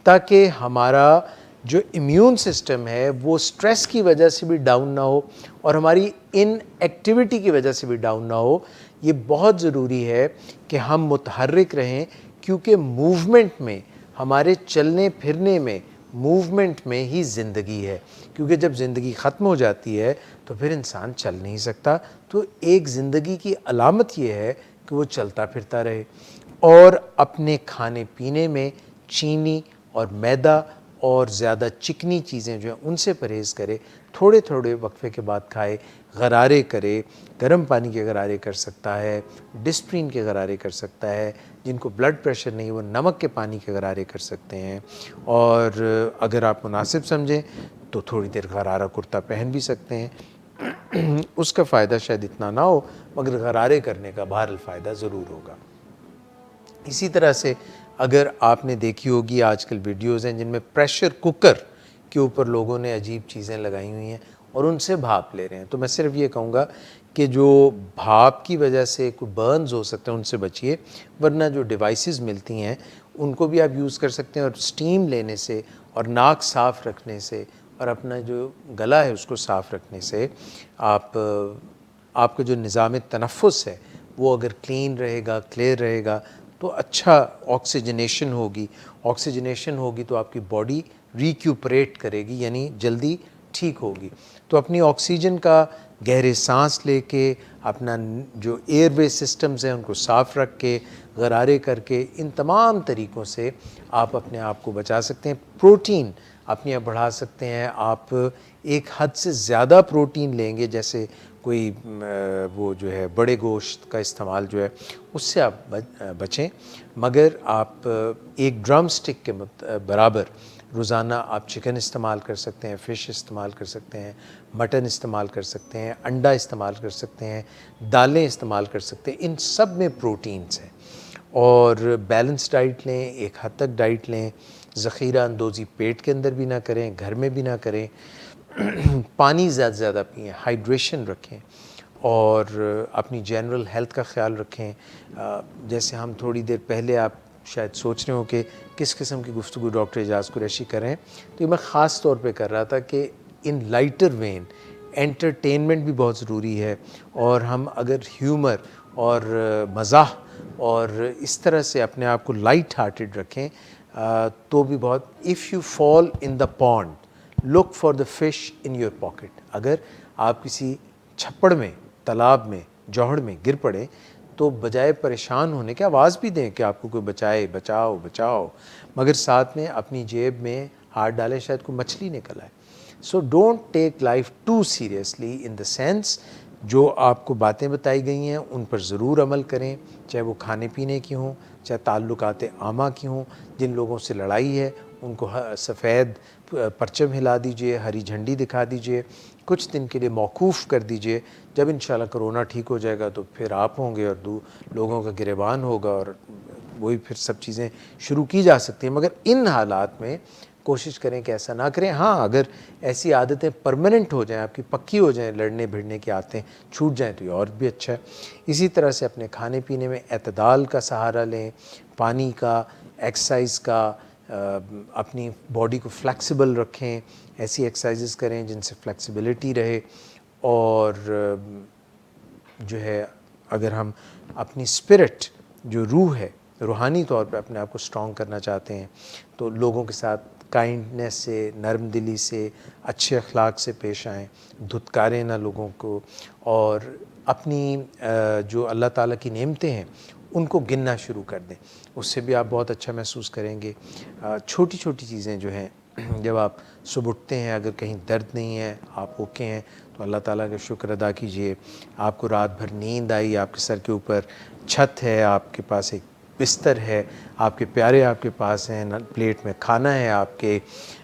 ताकि हमारा जो इम्यून सिस्टम है वो स्ट्रेस की वजह से भी डाउन ना हो और हमारी इनएक्टिविटी की वजह से भी डाउन ना हो। ये बहुत ज़रूरी है कि हम मुतहर्रिक रहें, क्योंकि मूवमेंट में, हमारे चलने फिरने में, मूवमेंट में ही ज़िंदगी है। क्योंकि जब ज़िंदगी ख़त्म हो जाती है तो फिर इंसान चल नहीं सकता। तो एक ज़िंदगी की अलामत ये है कि वो चलता फिरता रहे और अपने खाने पीने में चीनी और मैदा और ज़्यादा चिकनी चीज़ें जो हैं उनसे परहेज़ करे, थोड़े थोड़े वक्फे के बाद खाए, गरारे करे, गर्म पानी के गरारे कर सकता है, डिस्प्रिन के गरारे कर सकता है, जिनको ब्लड प्रेशर नहीं वो नमक के पानी के गरारे कर सकते हैं, और अगर आप मुनासिब समझें तो थोड़ी देर गरारा कुर्ता पहन भी सकते हैं। उसका फ़ायदा शायद इतना ना हो, मगर गरारे करने का बहरहाल फ़ायदा ज़रूर होगा। इसी तरह से अगर आपने देखी होगी आजकल वीडियोज़ हैं जिनमें प्रेशर कुकर के ऊपर लोगों ने अजीब चीज़ें लगाई हुई हैं और उनसे भाप ले रहे हैं, तो मैं सिर्फ ये कहूँगा कि जो भाप की वजह से कोई बर्न्स हो सकते हैं उनसे बचिए, वरना जो डिवाइसेस मिलती हैं उनको भी आप यूज़ कर सकते हैं। और स्टीम लेने से और नाक साफ़ रखने से और अपना जो गला है उसको साफ़ रखने से आपका जो निज़ाम तनफ़ुस है वो अगर क्लीन रहेगा, क्लियर रहेगा, तो अच्छा ऑक्सीजनेशन होगी, ऑक्सीजनेशन होगी तो आपकी बॉडी रिक्यूपरेट करेगी, यानी जल्दी ठीक होगी। तो अपनी ऑक्सीजन का गहरे सांस लेके, अपना जो एयरवे सिस्टम्स हैं उनको साफ़ रख के, गरारे करके, इन तमाम तरीक़ों से आप अपने आप को बचा सकते हैं। प्रोटीन अपने आप बढ़ा सकते हैं। आप एक हद से ज़्यादा प्रोटीन लेंगे, जैसे कोई वो जो है बड़े गोश्त का इस्तेमाल जो है उससे आप बचें, मगर आप एक ड्रम स्टिक के बराबर रोज़ाना आप चिकन इस्तेमाल कर सकते हैं, फ़िश इस्तेमाल कर सकते हैं, मटन इस्तेमाल कर सकते हैं, अंडा इस्तेमाल कर सकते हैं, दालें इस्तेमाल कर सकते हैं। इन सब में प्रोटीन्स हैं। और बैलेंस डाइट लें, एक हद तक डाइट लें, ज़ख़ीरा अंदोज़ी पेट के अंदर भी ना करें, घर में भी ना करें। पानी ज़्यादा से ज़्यादा पिएँ, हाइड्रेशन रखें और अपनी जनरल हेल्थ का ख्याल रखें। जैसे हम थोड़ी देर पहले आप शायद सोच रहे हो कि किस किस्म की गुफ्तगू डॉक्टर एजाज़ कुरैशी कर रहे हैं, तो ये मैं ख़ास तौर पे कर रहा था कि इन लाइटर वेन एंटरटेनमेंट भी बहुत ज़रूरी है। और हम अगर ह्यूमर और मज़ाह और इस तरह से अपने आप को लाइट हार्टेड रखें तो भी बहुत। If you fall in the pond look for the fish in your pocket. अगर आप किसी छप्पड़ में, तालाब में, जौहड़ में गिर पड़े तो बजाय परेशान होने के आवाज़ भी दें कि आपको कोई बचाए, बचाओ बचाओ, मगर साथ में अपनी जेब में हाथ डालें, शायद कोई मछली निकल आए। So don't take life too seriously in the sense, जो आपको बातें बताई गई हैं उन पर ज़रूर अमल करें, चाहे वो खाने पीने की हों, चाहे ताल्लुकात आमा की हों। जिन लोगों से लड़ाई है उनको सफ़ेद परचम हिला दीजिए, हरी झंडी दिखा दीजिए, कुछ दिन के लिए मौकूफ़ कर दीजिए। जब इंशाल्लाह कोरोना ठीक हो जाएगा तो फिर आप होंगे और लोगों का गिरेबान होगा और वही फिर सब चीज़ें शुरू की जा सकती हैं। मगर इन हालात में कोशिश करें कि ऐसा ना करें। हाँ, अगर ऐसी आदतें परमानेंट हो जाएं, आपकी पक्की हो जाएं, लड़ने भिड़ने की आदतें छूट जाएं तो ये और भी अच्छा है। इसी तरह से अपने खाने पीने में एतदाल का सहारा लें, पानी का, एक्सरसाइज का, अपनी बॉडी को फ्लेक्सिबल रखें, ऐसी एक्सरसाइजेस करें जिनसे फ्लेक्सिबिलिटी रहे। और जो है अगर हम अपनी स्पिरिट, जो रूह है, रूहानी तौर पे अपने आप को स्ट्रॉन्ग करना चाहते हैं तो लोगों के साथ काइंडनेस से, नरम दिली से, अच्छे अखलाक से पेश आएँ, धुतकारें ना लोगों को, और अपनी जो अल्लाह ताला की नेमतें हैं उनको गिनना शुरू कर दें। उससे भी आप बहुत अच्छा महसूस करेंगे। छोटी छोटी चीज़ें जो हैं, जब आप सुबह उठते हैं, अगर कहीं दर्द नहीं है, आप ओके हैं, तो अल्लाह ताला का शुक्र अदा कीजिए। आपको रात भर नींद आई, आपके सर के ऊपर छत है, आपके पास एक बिस्तर है, आपके प्यारे आपके पास हैं, प्लेट में खाना है आपके,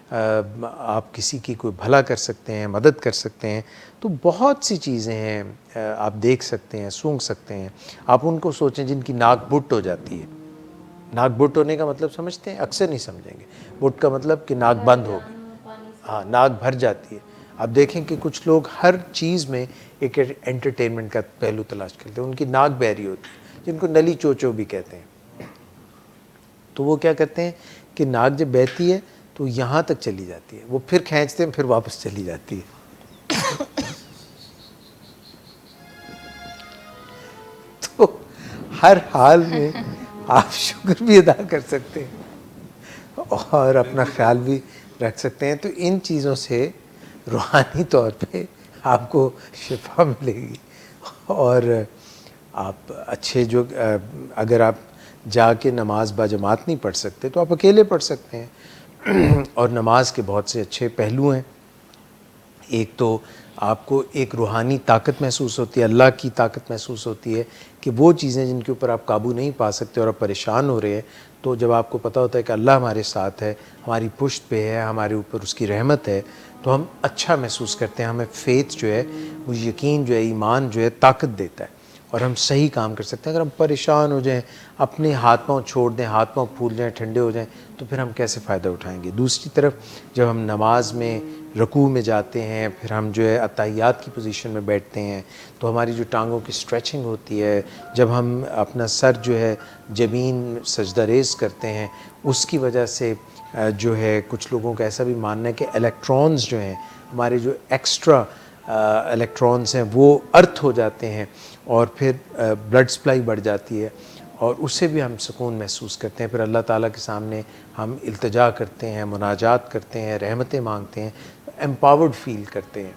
आप किसी की कोई भला कर सकते हैं, मदद कर सकते हैं। तो बहुत सी चीज़ें हैं, आप देख सकते हैं, सूंघ सकते हैं। आप उनको सोचें जिनकी नाक बुट हो जाती है। नाक बुट होने का मतलब समझते हैं? अक्सर नहीं समझेंगे। बुट का मतलब कि नाक बंद हो गई, हाँ, नाक भर जाती है। आप देखें कि कुछ लोग हर चीज़ में एक एंटरटेनमेंट का पहलू तलाश करते हैं, उनकी नाक बहरी होती है, जिनको नली चोचो भी कहते हैं। तो वो क्या करते हैं कि नाक जब बहती है तो यहाँ तक चली जाती है, वो फिर खींचते हैं, फिर वापस चली जाती है। तो हर हाल में आप शुक्र भी अदा कर सकते हैं और अपना ख्याल भी रख सकते हैं। तो इन चीज़ों से रूहानी तौर पे आपको शिफा मिलेगी। और आप अच्छे जो, अगर आप जाके नमाज बाजमात नहीं पढ़ सकते तो आप अकेले पढ़ सकते हैं। और नमाज के बहुत से अच्छे पहलू हैं। एक तो आपको एक रूहानी ताकत महसूस होती है, अल्लाह की ताकत महसूस होती है कि वो चीज़ें जिनके ऊपर आप काबू नहीं पा सकते और आप परेशान हो रहे हैं, तो जब आपको पता होता है कि अल्लाह हमारे साथ है, हमारी पुश्त पे है, हमारे ऊपर उसकी रहमत है, तो हम अच्छा महसूस करते हैं। हमें फ़ेथ जो है, वो यकीन जो है, ईमान जो है, ताकत देता है और हम सही काम कर सकते हैं। अगर हम परेशान हो जाएं, अपने हाथ पांव छोड़ दें, हाथ पांव फूल जाएं, ठंडे हो जाएं, तो फिर हम कैसे फ़ायदा उठाएंगे। दूसरी तरफ जब हम नमाज में रकू में जाते हैं, फिर हम जो है अताहियात की पोजीशन में बैठते हैं, तो हमारी जो टांगों की स्ट्रेचिंग होती है, जब हम अपना सर जो है ज़मीन सजदा रेज़ करते हैं, उसकी वजह से जो है कुछ लोगों का ऐसा भी मानना है कि इलेक्ट्रॉन्स जो हैं, हमारे जो एक्स्ट्रा इलेक्ट्रॉन्स हैं, वो अर्थ हो जाते हैं और फिर ब्लड सप्लाई बढ़ जाती है और उससे भी हम सुकून महसूस करते हैं। फिर अल्लाह ताला के सामने हम इल्तिजा करते हैं, मुनाजात करते हैं, रहमतें मांगते हैं, एम्पावर्ड फील करते हैं।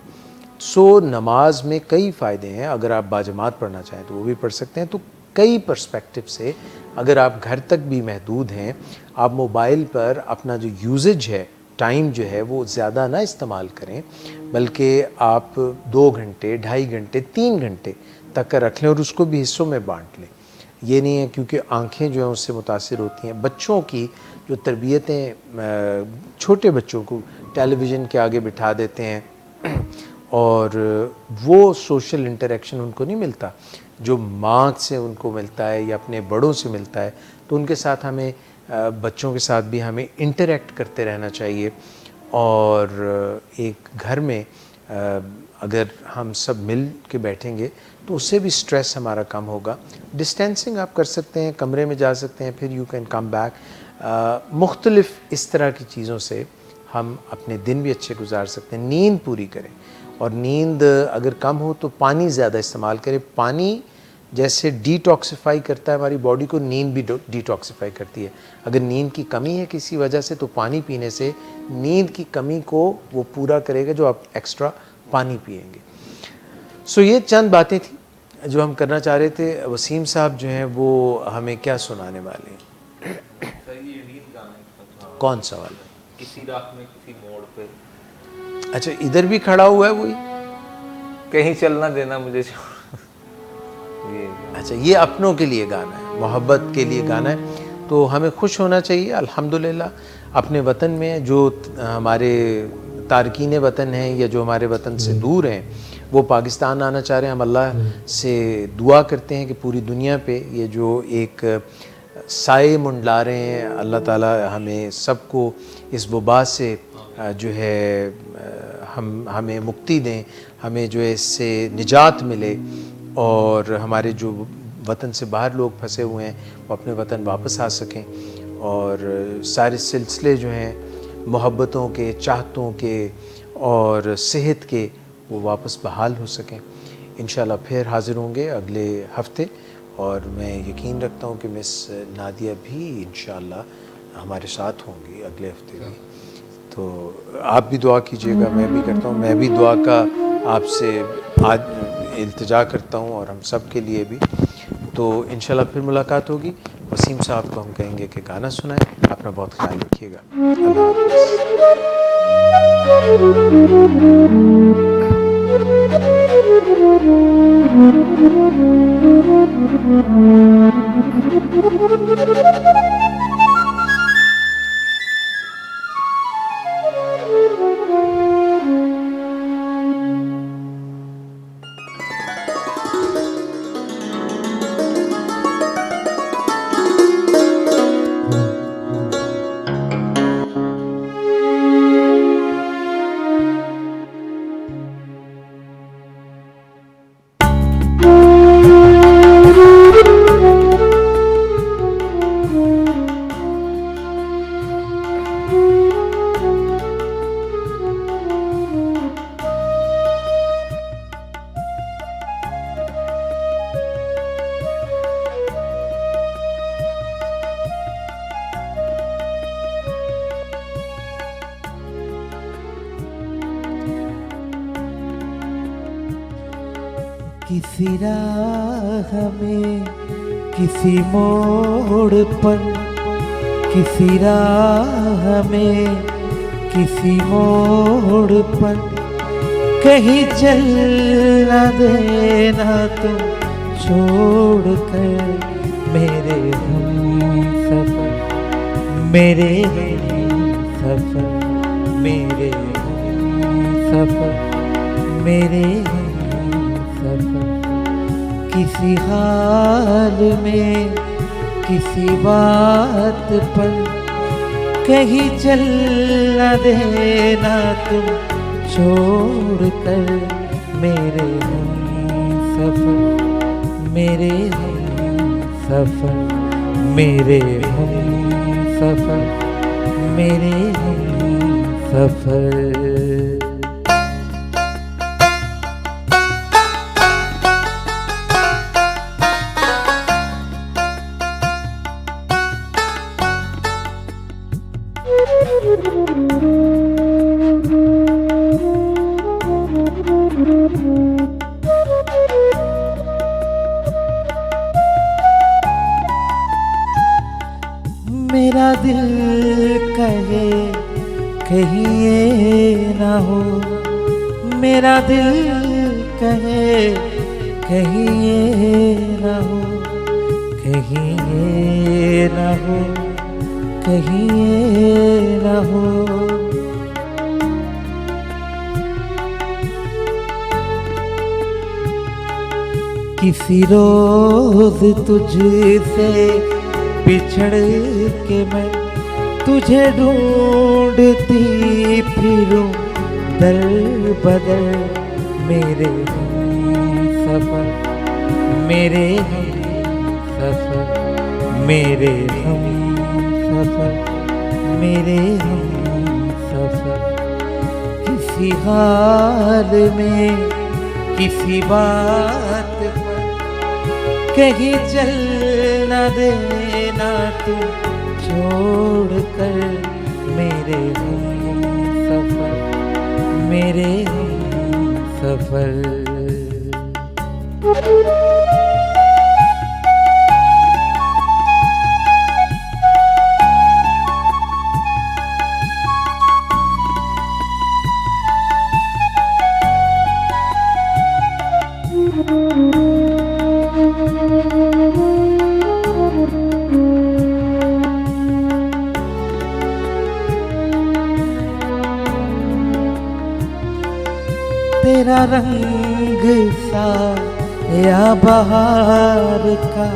सो नमाज में कई फ़ायदे हैं। अगर आप बाजमात पढ़ना चाहें तो वो भी पढ़ सकते हैं। तो कई पर्सपेक्टिव से अगर आप घर तक भी महदूद हैं, आप मोबाइल पर अपना जो यूजेज है, टाइम जो है वो ज़्यादा ना इस्तेमाल करें, बल्कि आप 2 घंटे, 2.5 घंटे, 3 घंटे तक का रख लें और उसको भी हिस्सों में बांट लें। ये नहीं है क्योंकि आँखें जो हैं उससे मुतासिर होती हैं। बच्चों की जो तरबियतें, छोटे बच्चों को टेलीविज़न के आगे बिठा देते हैं और वो सोशल इंटरेक्शन उनको नहीं मिलता जो माँ से उनको मिलता है या अपने बड़ों से मिलता है। तो उनके साथ हमें, बच्चों के साथ भी हमें इंटरेक्ट करते रहना चाहिए। और एक घर में अगर हम सब मिल के बैठेंगे तो उससे भी स्ट्रेस हमारा कम होगा। डिस्टेंसिंग आप कर सकते हैं, कमरे में जा सकते हैं, फिर यू कैन कम बैक। मुख्तलिफ इस तरह की चीज़ों से हम अपने दिन भी अच्छे गुजार सकते हैं। नींद पूरी करें, और नींद अगर कम हो तो पानी ज़्यादा इस्तेमाल करें। पानी जैसे डिटॉक्सिफाई करता है हमारी बॉडी को, नींद भी डिटॉक्सिफाई करती है। अगर नींद की कमी है किसी वजह से तो पानी पीने से नींद की कमी को वो पूरा करेगा जो आप एक्स्ट्रा पानी पिएंगे। सो ये चंद बातें थी जो हम करना चाह रहे थे। वसीम साहब जो हैं वो हमें क्या सुनाने वाले हैं? कौन सा वाला? किसी रात में किसी मोड़ पे। अच्छा, इधर भी खड़ा हुआ है वही? कहीं चलना देना मुझे ये। अच्छा, ये अपनों के लिए गाना है, मोहब्बत के लिए गाना है। तो हमें खुश होना चाहिए अल्हम्दुलिल्लाह अपने वतन में। जो हमारे तारकीन वतन हैं या जो हमारे वतन से दूर हैं वो पाकिस्तान आना चाह रहे हैं। हम अल्लाह से दुआ करते हैं कि पूरी दुनिया पे ये जो एक साए मुंडला रहे हैं, अल्लाह ताला हमें सबको इस वबा से जो है हमें मुक्ति दें, हमें जो है इससे निजात मिले, और हमारे जो वतन से बाहर लोग फंसे हुए हैं वो अपने वतन वापस आ सकें, और सारे सिलसिले जो हैं मोहब्बतों के, चाहतों के और सेहत के वो वापस बहाल हो सकें। इंशाल्लाह फिर हाज़िर होंगे अगले हफ्ते, और मैं यकीन रखता हूँ कि मिस नादिया भी इंशाल्लाह हमारे साथ होंगी अगले हफ्ते भी। तो आप भी दुआ कीजिएगा, मैं भी करता हूँ। मैं भी दुआ का आपसे आज इल्तिजा करता हूँ और हम सब के लिए भी। तो इंशाल्लाह फिर मुलाकात होगी। वसीम साहब को हम कहेंगे कि गाना सुनाएं। अपना बहुत ख्याल रखिएगा। अल्लाह किसी राह में, किसी मोड़ पर, किसी राह में, किसी मोड़ पर, कहीं चल न देना तुम छोड़ कर मेरे हमसफर, मेरे हमसफर, मेरे हमसफर, मेरे हमसफर। किसी हाल में, किसी बात पर, कहीं चल न देना तुम छोड़ कर मेरे हमसफर, मेरे हमसफर, मेरे हमसफर, मेरे हमसफर। मेरा दिल कहे कहीं ये ना हो, मेरा दिल कहे कहीं ये ना हो, कहीं ये ना हो, कहीं ये ना हो। किसी रोज तुझसे बिछड़ के मैं तुझे ढूंढती फिरूं दर बदर, मेरे हमसफर, मेरे हमसफर, मेरे हमसफर, मेरे हमसफर। किसी हाल में किसी बात पर कहीं चल न देना तू छोड़ कर, मेरे हमसफर, मेरे हमसफर। तेरा रंग सा या बहार का,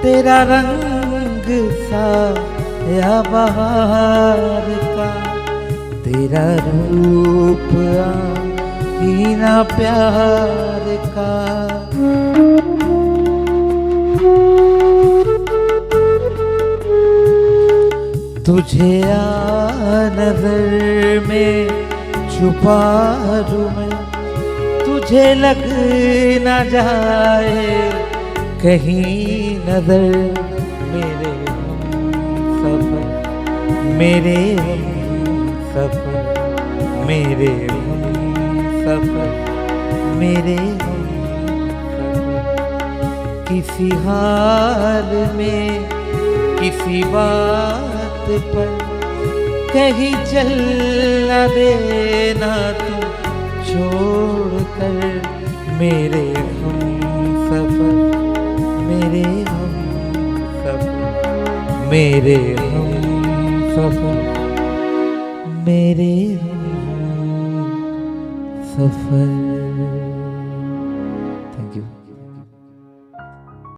तेरा रंग सा या बहार का, तेरा रूप आईना प्यार का। तुझे आ नजर में छुपा दूं मैं, तुझे लग न जाए कहीं नजर, मेरे हमसफर, मेरे हमसफर, मेरे हमसफर, मेरे हमसफर। किसी हाल में किसी बात पर कहीं चल न देना तू छोड़ कर, मेरे हमसफर, मेरे हमसफर, मेरे हमसफर, मेरे हमसफर।